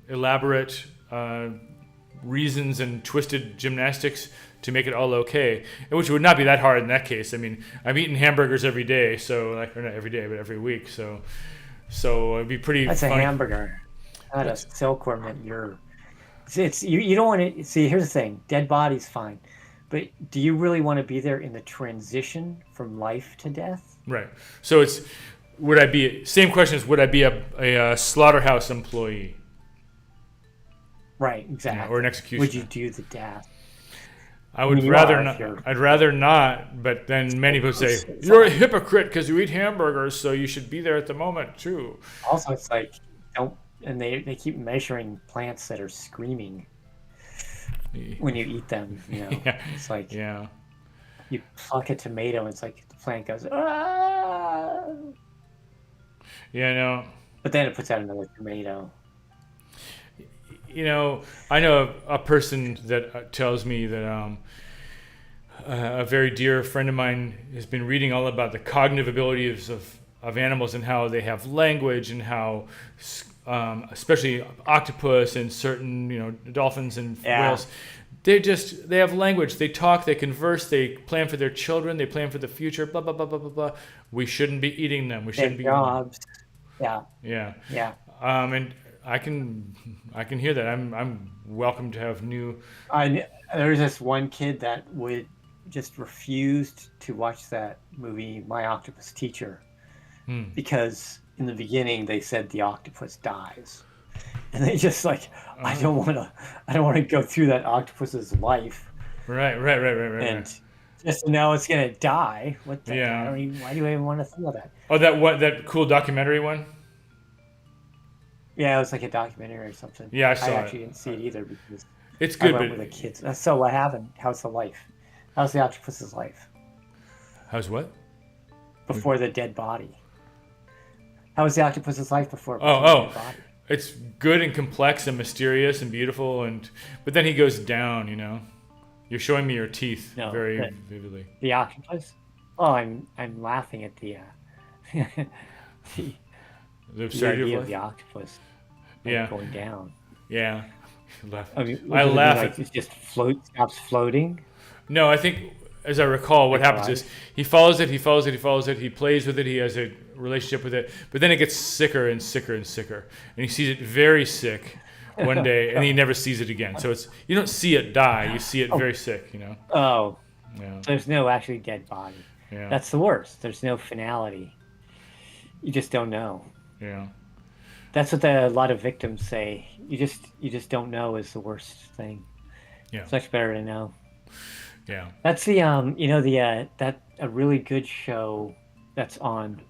elaborate reasons and twisted gymnastics to make it all okay, which would not be that hard in that case. I mean, I'm eating hamburgers every day, so or not every day, but every week, so it'd be pretty. That's funny. a hamburger, not a silkworm that you're. It's you don't want to see. Here's the thing: dead body's fine, but do you really want to be there in the transition from life to death? Right. So would I be? Same question is, would I be a slaughterhouse employee? Right, exactly. Or an executioner? Would you do the death? I would you rather are if not. you're- I'd rather not. But then many people say you're a hypocrite because you eat hamburgers, so you should be there at the moment too. Also, it's like don't, and they keep measuring plants that are screaming when you eat them. You know, Yeah. it's like Yeah. you pluck a tomato, and it's like the plant goes ah, Yeah. No. but then it puts out another tomato. You know, I know a person that tells me that a very dear friend of mine has been reading all about the cognitive abilities of animals and how they have language and how, especially octopus and certain dolphins and whales, they have language. They talk. They converse. They plan for their children. They plan for the future. Blah blah blah blah blah blah. We shouldn't be eating them. We shouldn't be jobs. Yeah. Yeah. Yeah. And I can hear that. I'm welcome to have new. There was this one kid that would just refused to watch that movie, My Octopus Teacher, because in the beginning they said the octopus dies, and they just like, I don't want to go through that octopus's life. Right. And just to know it's gonna die. What the? Yeah. Why do I even want to feel that? Oh, that cool documentary one. Yeah, it was like a documentary or something. Yeah, I saw it. I actually didn't see it either because it's good. I went with the kids. So what happened? How's the life? How's the octopus's life? How's what? Before the dead body. How was the octopus's life before? Oh. It's good and complex and mysterious and beautiful, but then he goes down. You're showing me your teeth very vividly. The octopus? Oh, I'm laughing at the absurdity of the octopus. Going down. Yeah. I laugh. Like it just stops floating. No, I think, as I recall, what happens is he follows it. He plays with it. He has a relationship with it. But then it gets sicker and sicker and sicker, and he sees it very sick one day, and he never sees it again. So you don't see it die. You see it very sick. Oh. Yeah. There's no actually dead body. Yeah. That's the worst. There's no finality. You just don't know. Yeah. That's what a lot of victims say. You just don't know is the worst thing. Yeah. It's much better to know. Yeah. That's the that a really good show that's on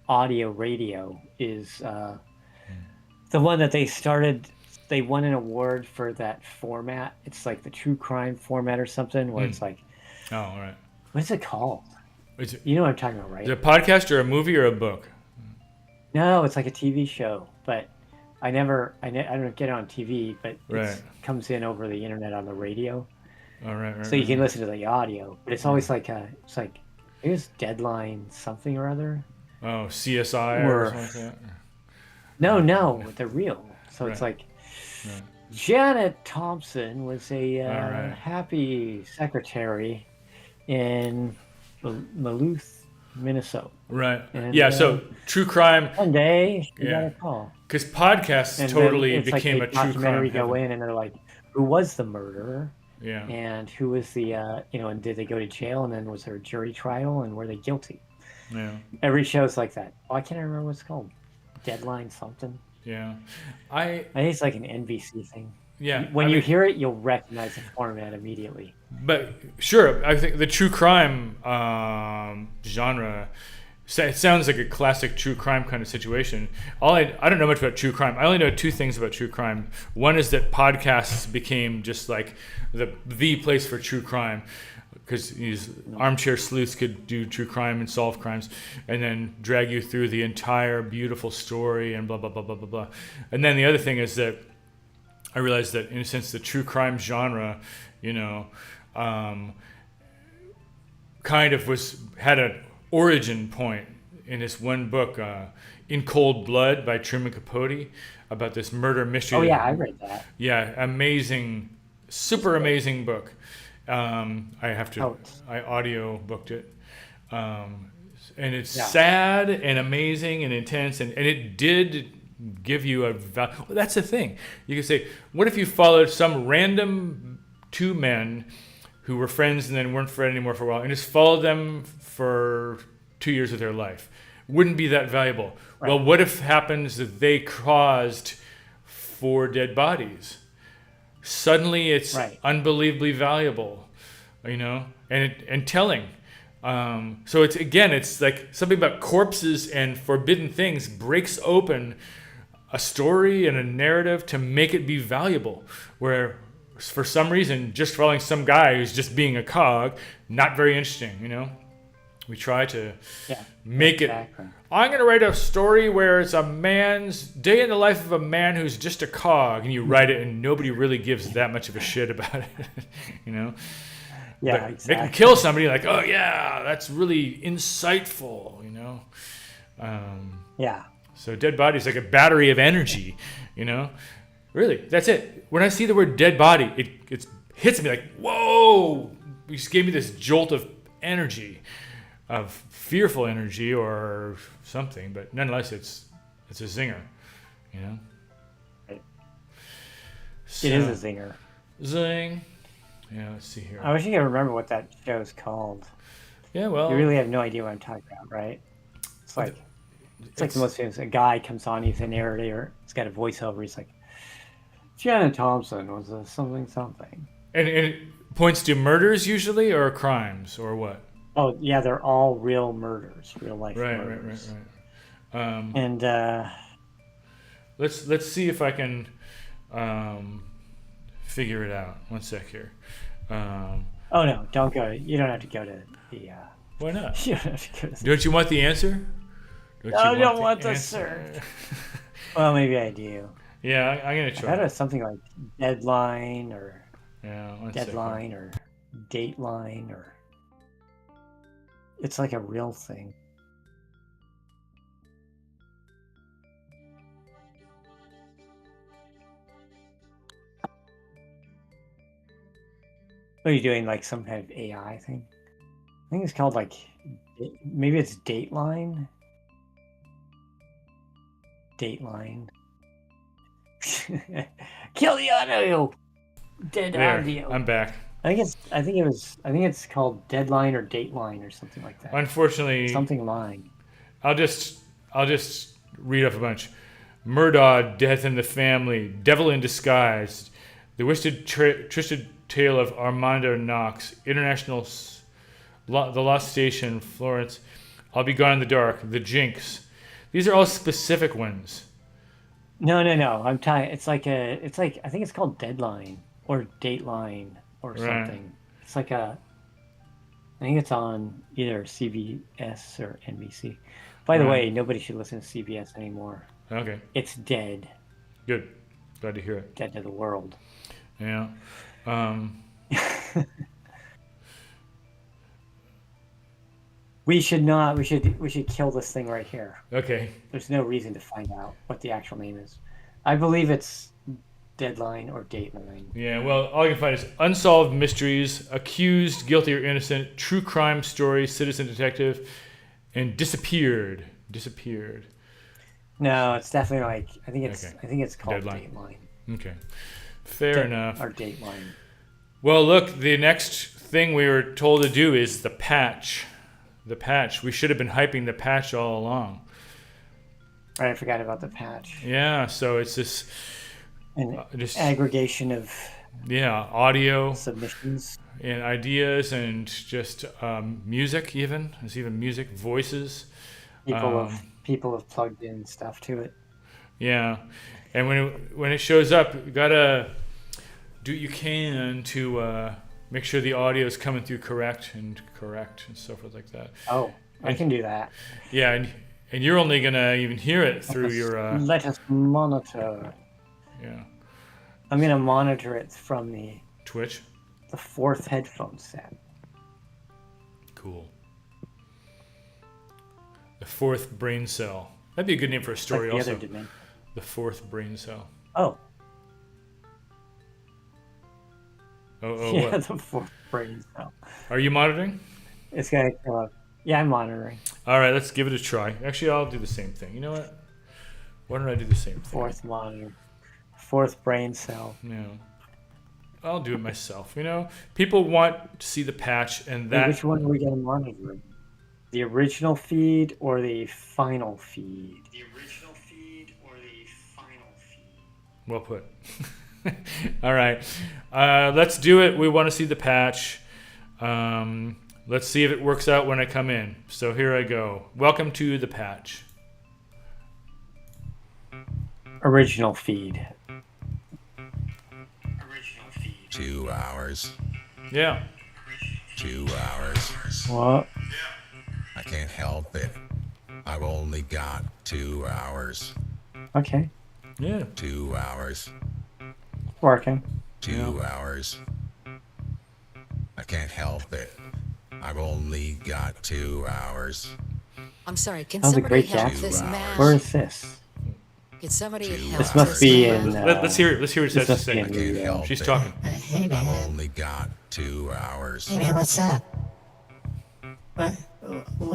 audio radio is the one that they started. They won an award for that format. It's like the true crime format or something where it's like, oh, all right. What is it called? You know what I'm talking about, right? Is it a podcast or a movie or a book? No, it's like a TV show, but I don't get it on TV, but it comes in over the internet on the radio. All right. So you can listen to the audio, but it's always like here's Deadline something or other. Oh, CSI or something like that? No, they're real. So it's like Janet Thompson was a happy secretary in Duluth, Minnesota. Right. And, so true crime. One day she got a call. Because podcasts totally became a true crime. Go in and they're like, who was the murderer? Yeah. And who was the, and did they go to jail? And then was there a jury trial? And were they guilty? Yeah. Every show's like that. Oh, I can't remember what it's called. Deadline something. Yeah. I think it's like an NBC thing. Yeah. When you hear it, you'll recognize the format immediately. But sure, I think the true crime genre, it sounds like a classic true crime kind of situation. I don't know much about true crime. I only know two things about true crime. One is that podcasts became just like the place for true crime, because these armchair sleuths could do true crime and solve crimes and then drag you through the entire beautiful story and blah, blah, blah, blah, blah, blah. And then the other thing is that I realized that, in a sense, the true crime genre, kind of had an origin point in this one book, In Cold Blood by Truman Capote, about this murder mystery. Oh, yeah, I read that. Yeah, amazing, super amazing book. I audio booked it. And it's sad and amazing and intense, and it did give you well, that's the thing. You could say, what if you followed some random two men who were friends and then weren't friends anymore for a while, and just followed them for 2 years of their life? Wouldn't be that valuable. Right. Well, what if happens that they caused 4 dead bodies? Suddenly it's unbelievably valuable, and telling. So it's like something about corpses and forbidden things breaks open a story and a narrative to make it be valuable, where for some reason just following some guy who's just being a cog, not very interesting. We try to make it. I'm going to write a story where it's a man's day in the life of a man who's just a cog, and you write it and nobody really gives that much of a shit about it. Yeah, but exactly. They can kill somebody like, oh yeah, that's really insightful. Yeah. So dead body is like a battery of energy, you know? Really, that's it. When I see the word dead body, it hits me like, whoa! You just gave me this jolt of energy, of fearful energy or something, but nonetheless, it's a zinger, you know? Right. So, It is a zinger. Zing. Yeah, let's see here. I wish you could remember what that show's called. Yeah, well... You really have no idea what I'm talking about, right? It's like the most famous. A guy comes on, he's a narrator. He's got a voiceover. He's like, Janet Thompson was a something something. And it points to murders usually, or crimes, or what? Oh yeah, they're all real murders, real life Right. murders. And let's see if I can figure it out. One sec here. oh no, don't go. You don't have to go to the. Why not? You don't have to go to. Don't you want the answer? I don't want the search. Well, maybe I do. Yeah, I'm gonna try. I thought it was something like Deadline or Deadline or Dateline or. It's like a real thing. What are you doing? Like some kind of AI thing? I think it's called like, maybe it's Dateline. Dateline. Kill the audio. Dead audio. I'm back. I think it's called Deadline or Dateline or something like that. Unfortunately, something line. I'll just read off a bunch. Murdaugh, Death in the Family, Devil in Disguise, The Twisted Tale of Armando Knox, International, The Lost Station, Florence, I'll Be Gone in the Dark, The Jinx. These are all specific ones. No. I'm telling. It's like I think it's called Deadline or Dateline or something. It's like I think it's on either CBS or NBC. By the way, nobody should listen to CBS anymore. Okay. It's dead. Good. Glad to hear it. Dead to the world. Yeah. We should not. We should kill this thing right here. Okay. There's no reason to find out what the actual name is. I believe it's Deadline or Dateline. Yeah, well, all I can find is Unsolved Mysteries, Accused, Guilty or Innocent, True Crime Story, Citizen Detective, and Disappeared. No, it's definitely like I think it's called Deadline. Dateline. Okay. Fair enough. Or Dateline. Well, look, the next thing we were told to do is the patch. The patch. We should have been hyping the patch all along. Right, I forgot about the patch. Yeah, so it's this aggregation of audio submissions and ideas and just music. Even there's even music, voices. People have plugged in stuff to it. Yeah, and when it shows up, you gotta do what you can to make sure the audio is coming through correct and so forth like that. Oh, I can do that. Yeah, and you're only gonna even hear it through your. Let us monitor. Yeah. I'm gonna monitor it from the Twitch. The fourth headphone set. Cool. The fourth brain cell. That'd be a good name for a story. Like the also. Other dimension. The fourth brain cell. Oh. Oh, yeah, what? the fourth brain cell. Are you monitoring? It's gonna come up. Yeah, I'm monitoring. All right, let's give it a try. Actually, I'll do the same thing. You know what? Why don't I do the same thing? Fourth monitor. Fourth brain cell. Yeah. I'll do it myself. You know, people want to see the patch, and that. Which one are we gonna monitor? The original feed or the final feed? The original feed or the final feed? Well put. All right. Let's do it. We want to see the patch. Let's see if it works out when I come in. So here I go. Welcome to the patch. Original feed. 2 hours. Yeah. 2 hours. What? I can't help it. I've only got 2 hours. Okay. Yeah. 2 hours. Working. 2 hours. I can't help it. I've only got 2 hours. I'm sorry, can That was a somebody great help Jackson. this Where man? Where is this? Can somebody help This must this be man? in. Let's hear it. Let's hear what it This says to must be say. in I can't the. help She's it. talking. Hey I've man, only got 2 hours. hey man, what's up? What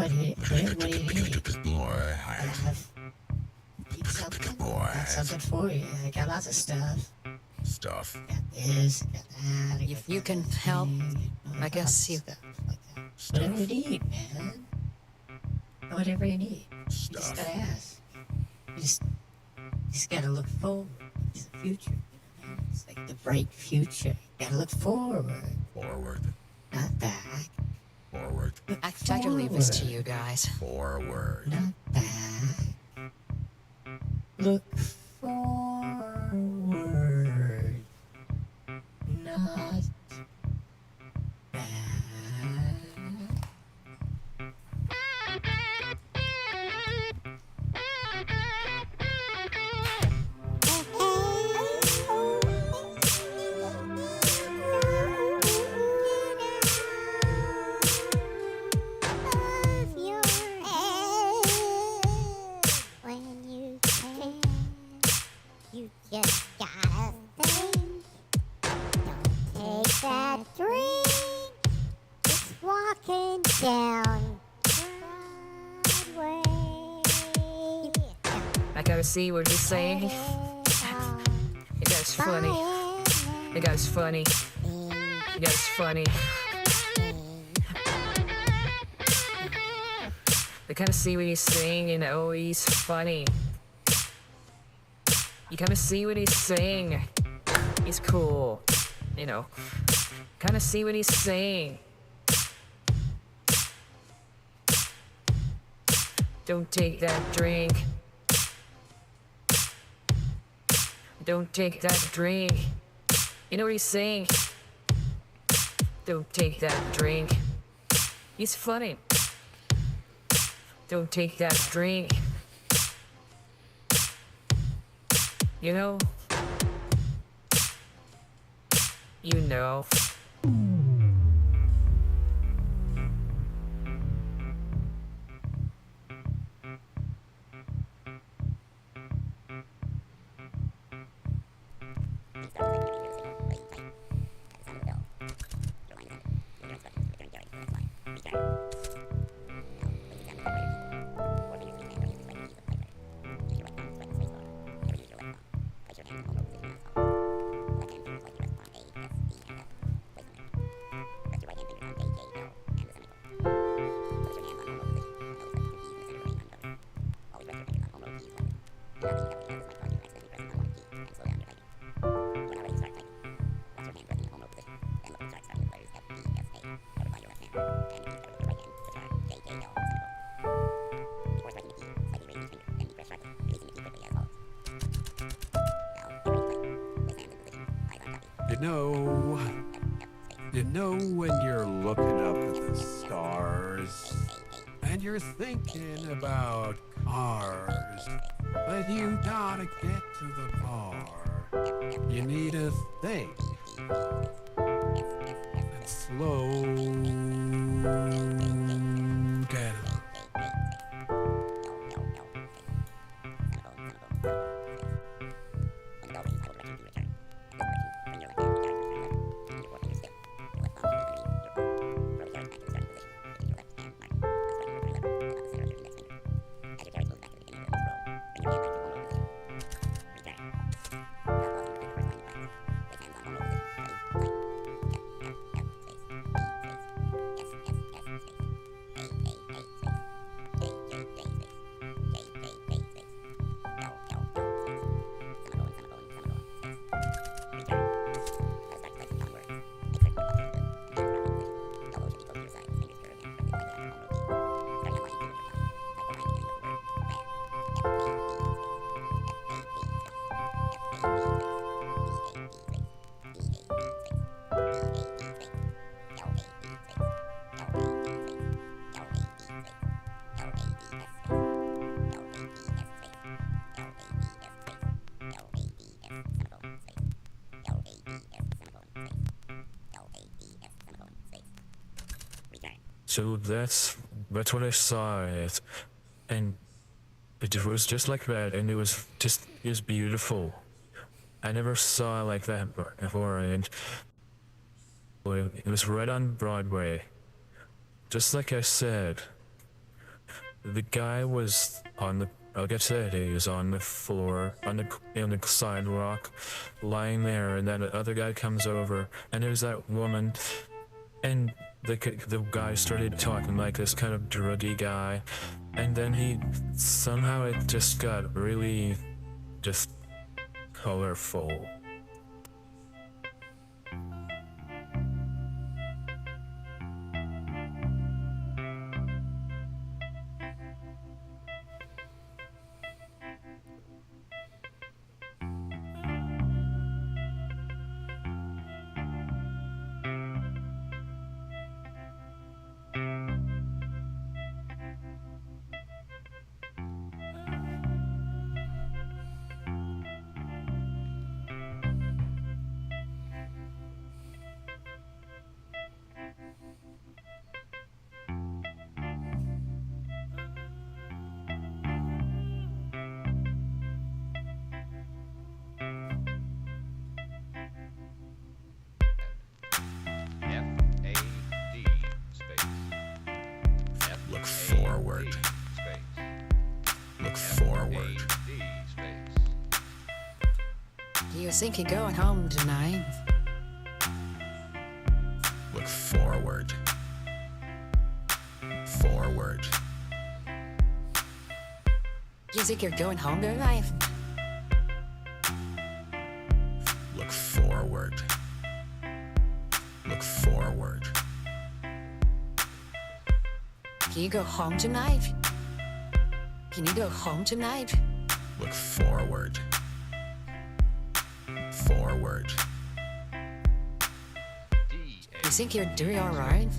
do you need? Boy, I have something for you. I got lots of stuff. stuff. Got this, got that. I got If you can that, help, all I guess kinds of you. stuff like that. Whatever you need, man. Whatever you need. You just Stuff. gotta ask. You just gotta look forward to the future. You know, man? It's like the bright future. You gotta look forward, Forward. not back. Forward. I can leave this to you guys. Forward. Not back. Look forward. Not back. When you can, you just gotta think. Don't take that drink. It's walking down Broadway. I gotta see what you're saying. You guys funny. You guys funny. You guys funny. I kind of see what he's saying, you know, he's funny. You kind of see what he's saying. He's cool, you know. Kind of see what he's saying. Don't take that drink. Don't take that drink. You know what he's saying? Don't take that drink. He's funny. Don't take that drink. You know? You know. You know when you're looking up at the stars and you're thinking about cars, but you gotta get to the bar. You need to think and slow down. So that's what I saw. and it was just like that, and it was beautiful. I never saw it like that before, and it was right on Broadway. Just like I said, the guy was on the, like I said, he was on the floor, on the sidewalk, lying there, and then the other guy comes over, and there's that woman, and the guy started talking like this kind of druggy guy, and then it just got really just colorful. Look forward. Look forward. You think you're going home tonight? Look forward. Forward. You think you're going home tonight? Look forward. Look forward. Can you go home tonight? Can you go home tonight? Look forward. Forward. You think you're doing all right?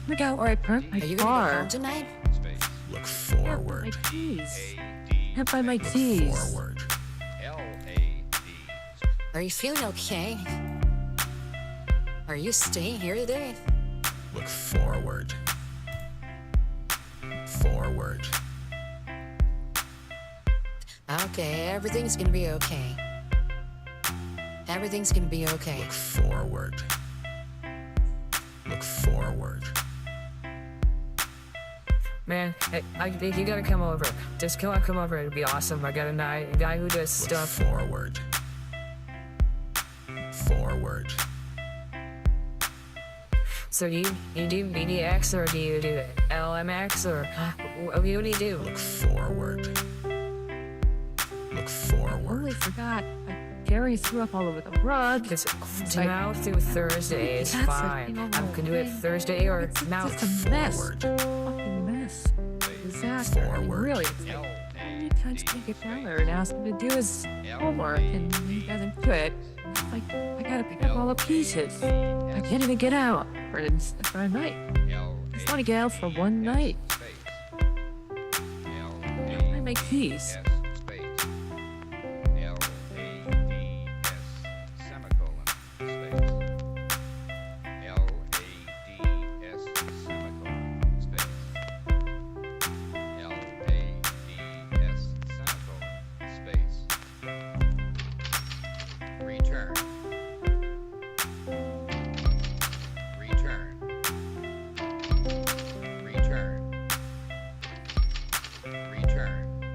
Look out where I parked my Are you gonna go car. home tonight? Look My forward. keys. Can't find my keys. Forward. Are you feeling okay? Are you staying here today? Look forward. Forward. Okay, everything's gonna be okay. Everything's gonna be okay. Look forward. Look forward. Man, you gotta come over. Just come over. It'd be awesome. I got a guy who does Look stuff. forward. Forward. So do you do BDX or do you do LMX or what do you do? Look forward. Look Totally forward. forgot. Gary threw up all over the rug. Because like- now through Thursday is That's fine. like, I can do it Thursday or It's now. just a mess. Forward. Fucking mess. Disaster. I mean, Forward. really, it's like, how many times can you get down there and ask him to do his homework and he doesn't do it? It's like, I gotta pick up all the pieces. I can't even get out for a night. I just want to get out for one night. I make keys. Return. Return. Return. Return.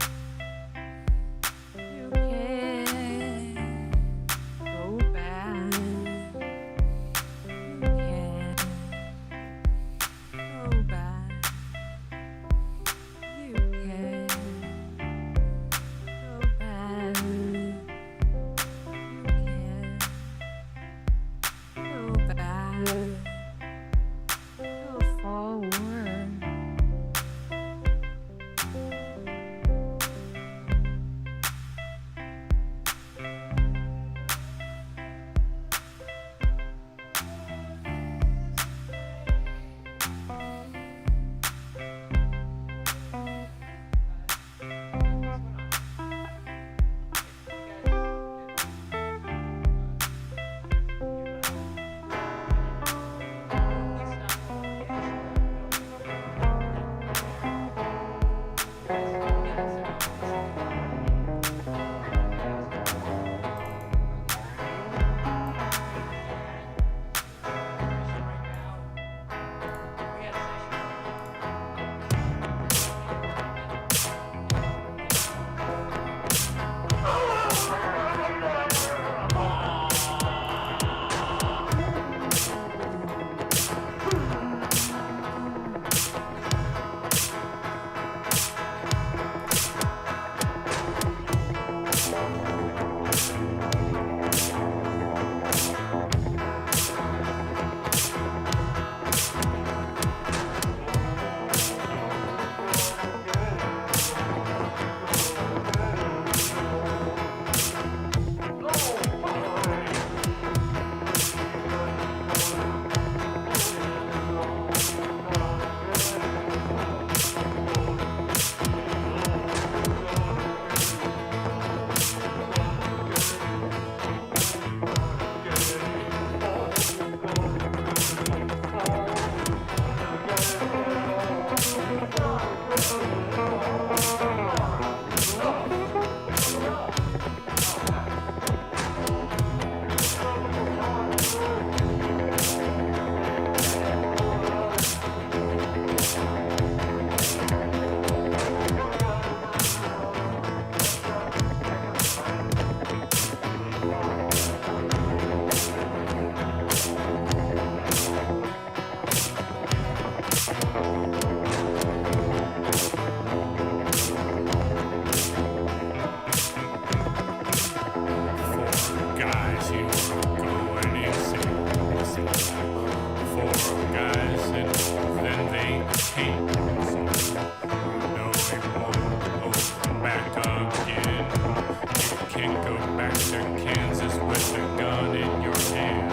can't go back to Kansas with a gun in your hand.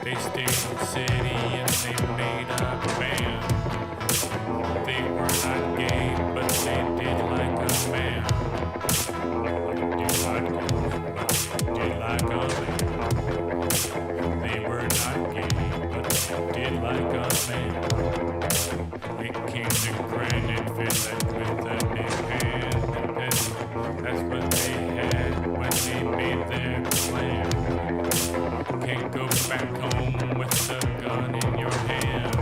They stayed in the city and they made a band. They were not gay, but they did like a man. They did like a man. They were not gay, but they did like a man. They came to Granite Village with a big hand. That's what they had when they made their plan. Can't go back home with a gun in your hand.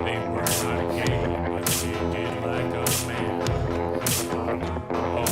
They were not gay, but they did like a man. Oh.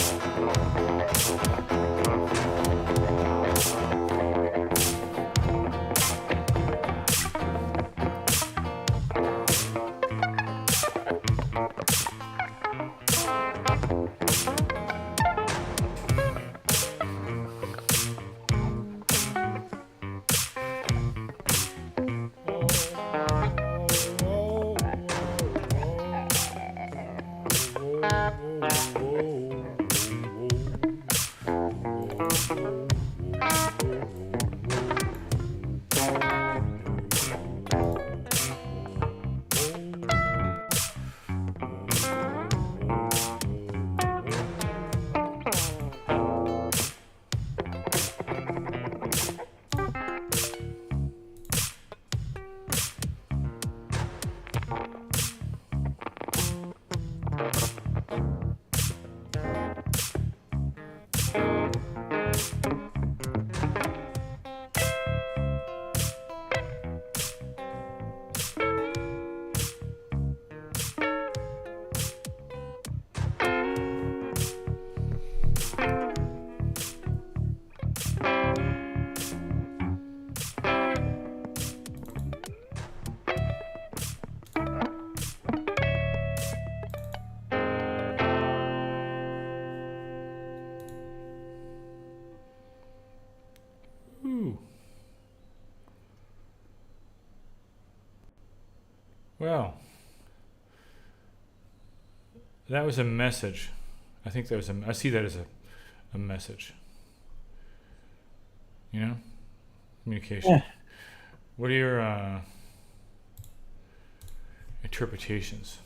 Well, that was a message. I think that was I see that as a message. You know? Communication. Yeah. What are your interpretations?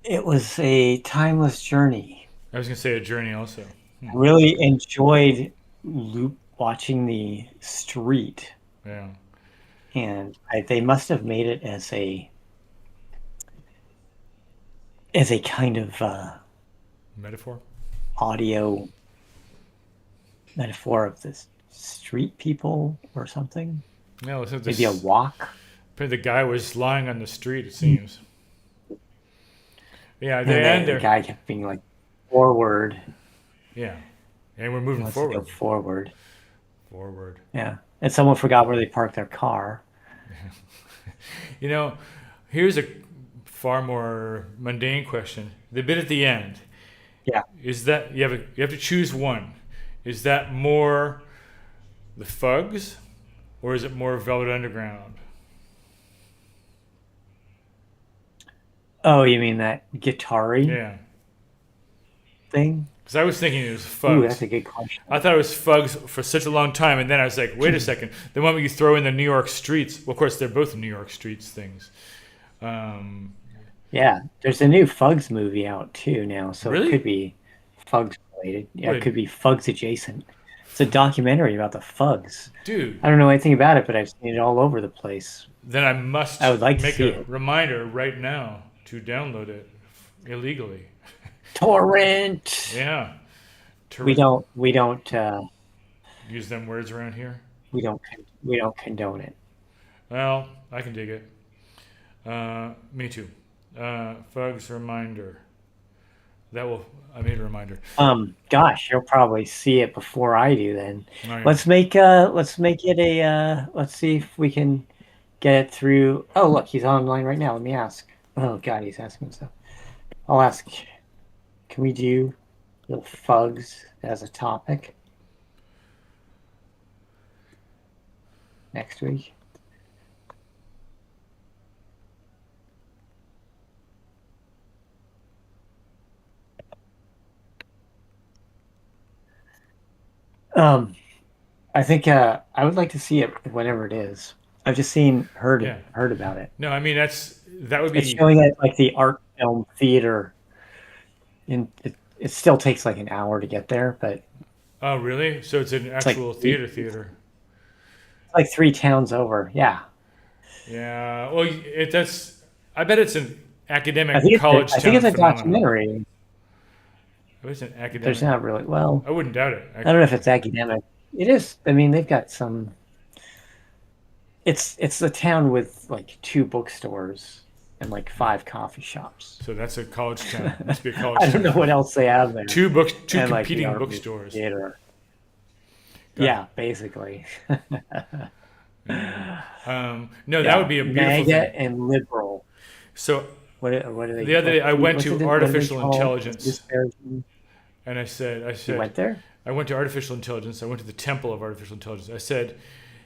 It was a timeless journey. I was gonna say a journey also. I really enjoyed watching the street. Yeah. And they must have made it as a kind of Metaphor? audio metaphor of the street people or something. No, so Maybe a walk. The guy was lying on the street, it seems. Yeah, And the guy kept being like forward. Yeah. And we're moving Let's forward. go forward. Forward. Yeah. And someone forgot where they parked their car. You know, here's a far more mundane question. The bit at the end. Yeah. Is that you have to choose one. Is that more the Fugs or is it more Velvet Underground? Oh, you mean that guitar-y thing? Because I was thinking it was Fugs. Ooh, that's a good question. I thought it was Fugs for such a long time, and then I was like, wait a second. The moment you throw in the New York Streets, well, of course, they're both New York Streets things. Yeah, there's a new Fugs movie out too now, so Really? it could be Fugs related. Yeah, Wait. it could be Fugs adjacent. It's a documentary about the Fugs. Dude. I don't know anything about it, but I've seen it all over the place. Then I must I would like to make see a it. reminder right now to download it illegally. Torrent. Yeah. We don't use them words around here. we don't condone it. Well, I can dig it. Me too. Fugs reminder. I made a reminder. Gosh, you'll probably see it before I do then. Oh, yeah. Let's make it a let's see if we can get it through. Oh, look, he's online right now. Let me ask. Oh god, he's asking himself. I'll ask. Can we do the Fugs as a topic next week? Um, I think I would like to see it whenever it is. I've just Yeah. heard about it. No, I mean that would It's be. showing at like the art film theater. It still takes like an hour to get there, but Oh, really? So it's an it's like actual theater. it's like 3 towns over. Yeah, Yeah. Well, that's. I bet it's an academic college I think town it's a phenomenon. documentary. I bet it's an There's academic. not really well. I wouldn't doubt it. I don't know if it's academic. It is. I mean, they've got some. It's a town with like 2 bookstores and like 5 coffee shops. So that's a college town. Must be a college I don't town. know what else they have there. Two And like the competing art bookstores. theater. Got Yeah, basically. No, that Yeah, would be a beautiful MAGA thing. and liberal. So What are they? the other day I went what's to it- what are they artificial called? intelligence, Disparaging. and I You said, went there? I went to artificial intelligence. I went to the temple of artificial intelligence. I said,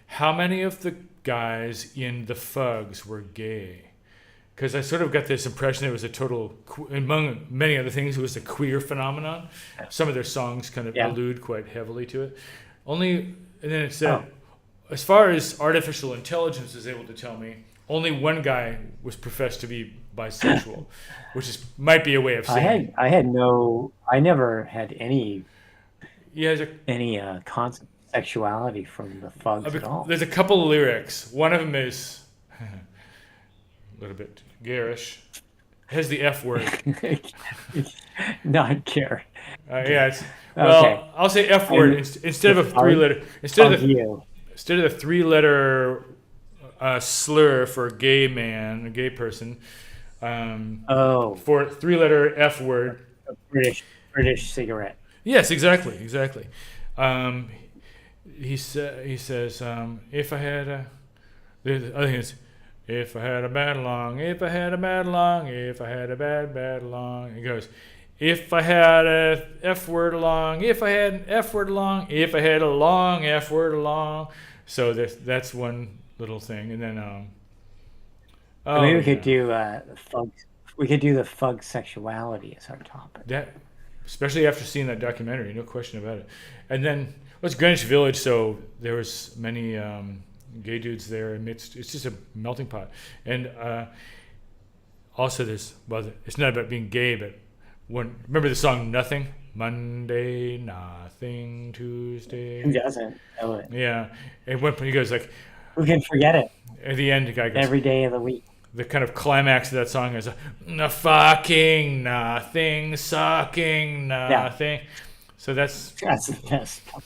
how many of the guys in the Fugs were gay? Because I sort of got this impression it was a total, among many other things, it was a queer phenomenon. Some of their songs kind of Yeah. allude quite heavily to it. Only, and then it said, Oh. as far as artificial intelligence is able to tell me, only one guy was professed to be bisexual, which might be a way of saying. I never had any Yeah, concept of sexuality from the Fugs at all. there's a couple of lyrics. One of them is a little bit garish. It has the F word. Not care. Yeah, it's well. Okay. I'll say F word instead of a Sorry. 3-letter. Fuck you. Instead of the 3-letter slur for a gay man, a gay person. For 3-letter F word. A British cigarette. Yes, exactly. He says, if I had a, the other thing is, if I had a bad long, if I had a bad long, if I had a bad long. He goes, if I had a F word along, if I had an F word along, if I had a long F word along. So that's one little thing, and then Maybe we could do Fugs. We could do the Fug sexuality as our topic. that, especially after seeing that documentary, no question about it. And then it's Greenwich Village, so there was many gay dudes there amidst. It's just a melting pot, and also this. Well, it's not about being gay, but remember the song "Nothing"? Monday, nothing. Tuesday. Who doesn't know it? Yeah, and when he goes like, Who can forget it? at the end, the guy goes, Every day of the week. the kind of climax of that song is "No fucking nothing, sucking nothing." So that's the best part.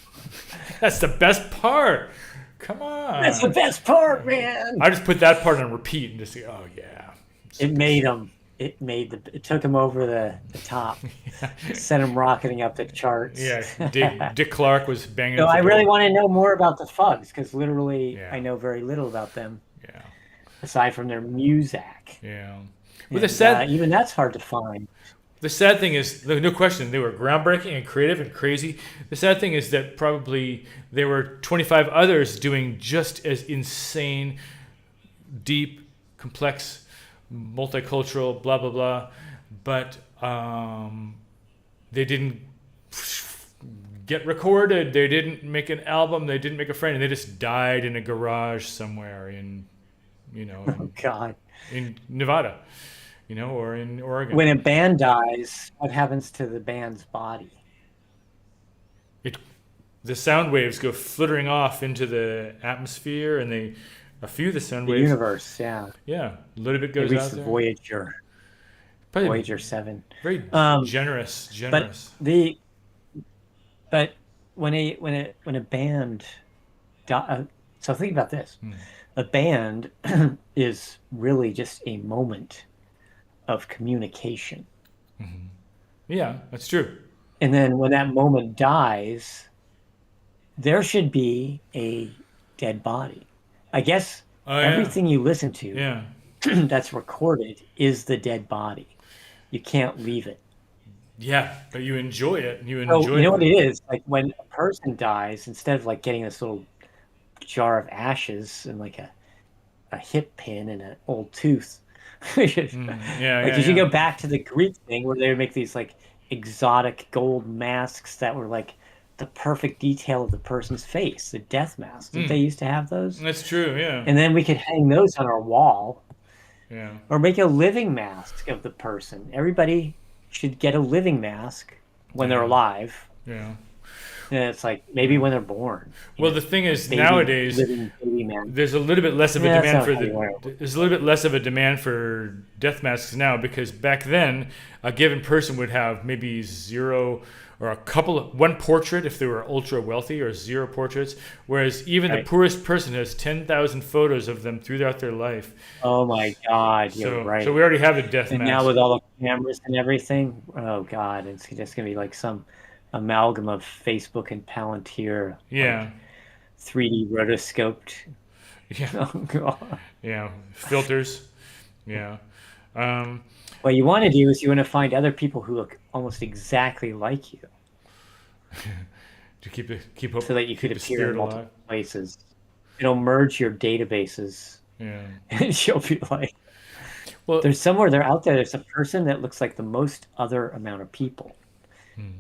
That's the best part. Come on. That's the best part, man. I just put that part on repeat and just say, "Oh yeah." It made him. It took him over the top. Sent him rocketing up the charts. Yeah, Dick Clark was banging. No, at the I really door. want to know more about the Fugs because literally Yeah. I know very little about them. Yeah. Aside from their music. Yeah. Well, And, the sad, even that's hard to find. the sad thing is, no question, they were groundbreaking and creative and crazy. The sad thing is that probably there were 25 others doing just as insane, deep, complex, multicultural, blah blah blah, but they didn't get recorded. They didn't make an album. They didn't make a friend. And they just died in a garage somewhere in, Oh God. in Nevada, or in Oregon. When a band dies, what happens to the band's body? The sound waves go flittering off into the atmosphere, and a few of the sound The waves. universe, yeah. Yeah, a little bit They goes reach out the there. Voyager. Probably Voyager 7. Very generous. But when a band so think about this. A band is really just a moment of communication. Yeah, that's true. And then when that moment dies, there should be a dead body. I guess everything you listen to that's recorded is the dead body. You can't leave it. Yeah, but you enjoy it. You So, enjoy you know it. what it is? Like when a person dies, instead of like getting this little jar of ashes and like a hip pin and an old tooth, you should go back to the Greek thing where they would make these like exotic gold masks that were like the perfect detail of the person's face, the death mask. Did they used to have those? That's true. Yeah. And then we could hang those on our wall, Yeah. or make a living mask of the person. Everybody should get a living mask when they're alive. Yeah. And it's like maybe when they're born. Well, the thing is, baby- nowadays living baby mask. there's a little bit less of a Yeah, demand that's for not how you wear it. there's a little bit less of a demand for death masks now, because back then a given person would have maybe zero or one portrait if they were ultra wealthy, or zero portraits, whereas even the Right. poorest person has 10,000 photos of them throughout their life. Oh my God, you're So right. so we already have a death And mask. now with all the cameras and everything, oh God, it's just gonna be like some amalgam of Facebook and Palantir. Yeah. 3D rotoscoped. Yeah. Oh God. Yeah, filters. Yeah. What you want to do is you want to find other people who look almost exactly like you, To keep up, so that you could keep the appear spirit in multiple alive. places. It'll merge your databases, Yeah. and you'll be like, Well, there's somewhere there out there. There's a person that looks like the most other amount of people,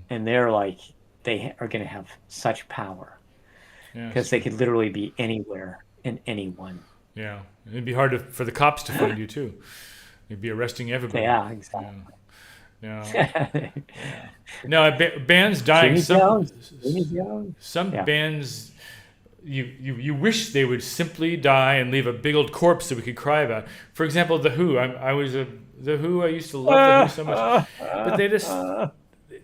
and they're like, they are going to have such power yeah. because they could literally be anywhere and anyone. Yeah, it'd be hard for the cops to find you too. They'd be arresting everybody. Yeah, exactly. Yeah. No, bands dying. Jimmy Jones. Some Yeah. bands, you wish they would simply die and leave a big old corpse that we could cry about. For example, The Who. The Who. I used to love The Who so much, but they just.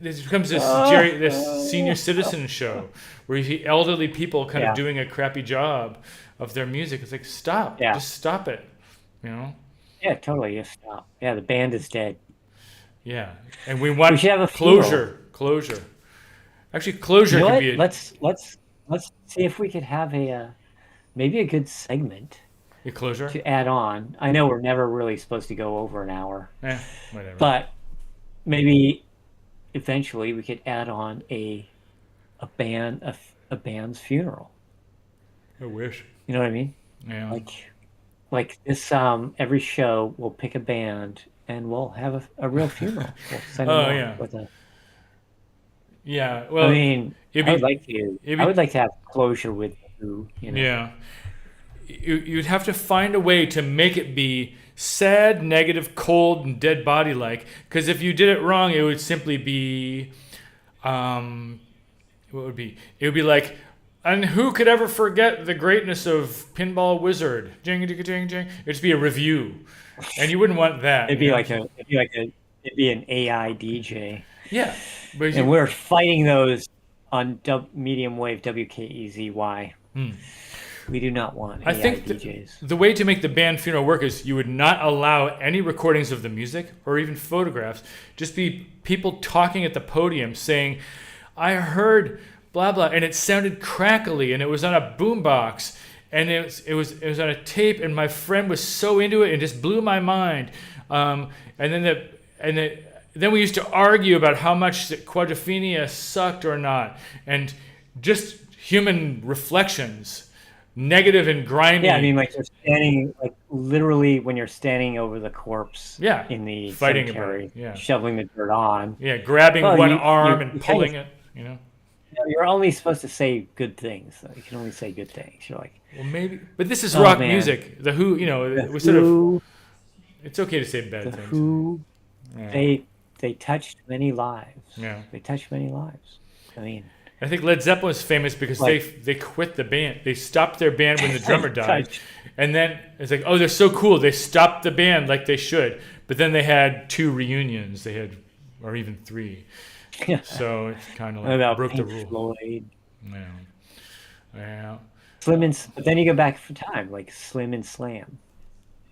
This becomes this senior citizen show where you see elderly people kind of doing a crappy job of their music. It's like, stop. Yeah. Just stop it. You know? Yeah, totally. Just stop. Yeah, the band is dead. Yeah. And we want We should have a closure. Actually, closure You know could what? be Let's see if we could have maybe a good segment a closure. to add on. I know we're never really supposed to go over an hour, Whatever. but maybe eventually we could add on a band's funeral. I wish. You know what I mean? Yeah. Like this. Every show we'll pick a band and we'll have a real funeral. We'll send them off with a. Yeah. Well, I mean, I it'd be- would like to. I would like to have closure with Who. You know? Yeah. You'd have to find a way to make it be sad, negative, cold, and dead body like. Because if you did it wrong, it would simply be, what would it be? It would be like, and who could ever forget the greatness of Pinball Wizard? Jing, jing, jing, jing. It'd just be a review, and you wouldn't want that. It'd be it'd be an AI DJ. Yeah. But And we're fighting those on medium wave WKEZY. We do not want AI I think DJs. the way to make the band funeral work is you would not allow any recordings of the music or even photographs. Just be people talking at the podium saying, I heard blah blah, and it sounded crackly, and it was on a boombox, and it was on a tape, and my friend was so into it and just blew my mind. And then we used to argue about how much Quadrophenia sucked or not, and just human reflections, negative and grimy. Yeah, I mean, like you're standing, like literally when you're standing over the corpse. Yeah, in the fighting cemetery, about it, yeah. shoveling the dirt on. Yeah, grabbing Well, one you- arm you- and you pulling kind of- it. You know. You're only supposed to say good things. Though. You can only say good things. You're like, Well, maybe, but this is Oh, rock man. music. The Who, you know, The it was sort Who- of. It's okay to say bad the things. Who, Yeah. they touched many lives. Yeah. They touched many lives. I mean, I think Led Zeppelin was famous because they quit the band. They stopped their band when the drummer died, and then it's like, oh, they're so cool. They stopped the band like they should, but then they had 2 reunions. They had, or even 3. So it's kind of what like about broke the Pink rule. Floyd? Yeah. Yeah. Slim and, but then you go back for time, like Slim and Slam.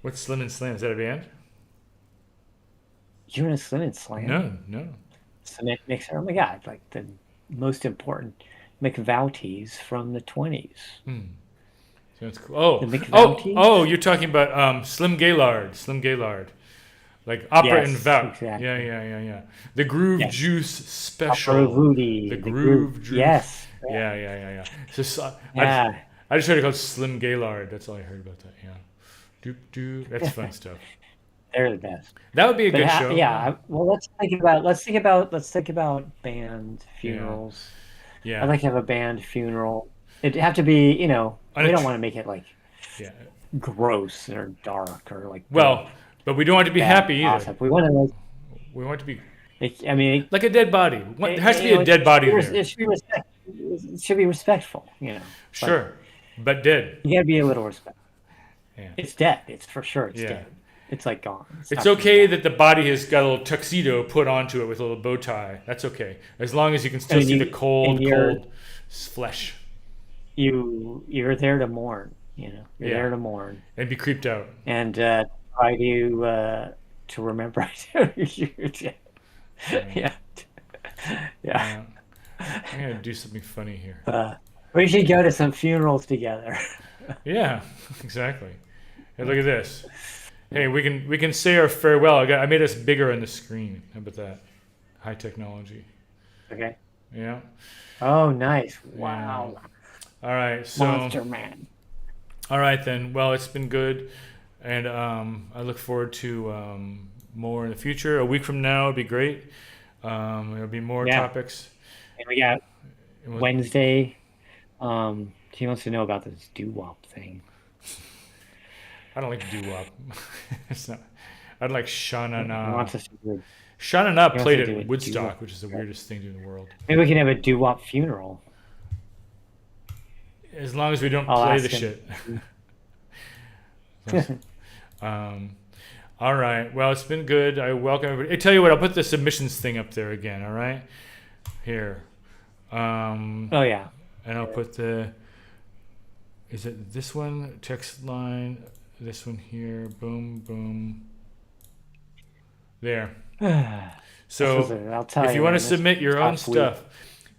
What's Slim and Slam? Is that a band? You in a Slim and Slam? No. Cement mixer. Oh my God! Like the most important McVouties from the 20s. Sounds cool. The McVouties? Oh! You're talking about Slim Gaillard. Like opera Yes, and Vout. exactly. Yeah. The Groove Yes. Juice special. Opera Voodie, The the Groove Groove- Juice. yes. Yeah. So, Yeah. I just heard it called Slim Gaillard. That's all I heard about that. Yeah. Doop. That's fun stuff. They're the best. That would be a But good show. Yeah. Well, let's think about band funerals. Yeah. I'd like to have a band funeral. It'd have to be, we don't want to make it like Yeah. gross or dark or like Well, but we don't want it to be bad happy either. gossip. We want to like, We want it to be like a dead body. There has to be a dead body there. It should be respectful, Sure, but dead. You gotta be a little respectful. Yeah. It's dead. It's for sure. It's Yeah. dead. It's like gone. It's okay that the body has got a little tuxedo put onto it with a little bow tie. That's okay, as long as you can still see the cold flesh. You're there to mourn. You're there to mourn and be creeped out and try to remember you're dead. Yeah. I'm gonna do something funny here. We should go to some funerals together. Yeah, exactly. Hey, look at this. Hey, we can say our farewell. I made us bigger on the screen. How about that? High technology. Okay. Yeah. Oh, nice. Wow. Yeah. All right. So. Monster Man. All right then. Well, it's been good, and I look forward to more in the future. A week from now would be great. There'll be more topics. And we got Wednesday. He wants to know about this doo-wop thing. I don't like doo-wop. It's not. I'd like Sha-na-na. He wants us to do Sha-na-na he wants played to do at a Woodstock, doo-wop. which is the weirdest thing in the world. Maybe we can have a doo-wop funeral. As long as we don't I'll play ask the him. shit. All right. Well, it's been good. I welcome everybody. I tell you what, I'll put the submissions thing up there again. All right. Here. Oh yeah. And I'll put the. Is it this one? Text line. This one here. Boom, boom. There. So if you want to submit your own stuff,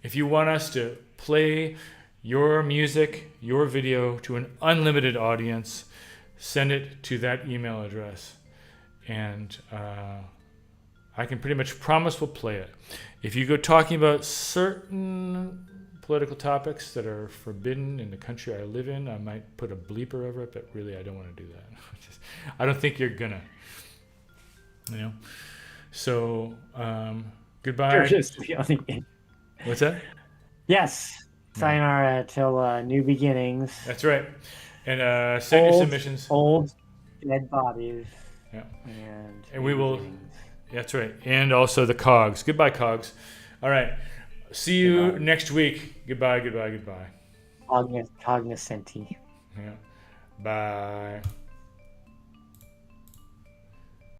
if you want us to play your music, your video to an unlimited audience, send it to that email address. And I can pretty much promise we'll play it. If you go talking about certain political topics that are forbidden in the country I live in, I might put a bleeper over it, but really I don't want to do that. I don't think you're gonna. So, goodbye. What's that? Yes. Sayonara till new beginnings. That's right. And send your submissions. Old dead bodies. Yeah. And we will. That's right. And also the cogs. Goodbye, cogs. All right. See you next week. Goodbye, goodbye, goodbye. Cognoscenti. Yeah. Bye.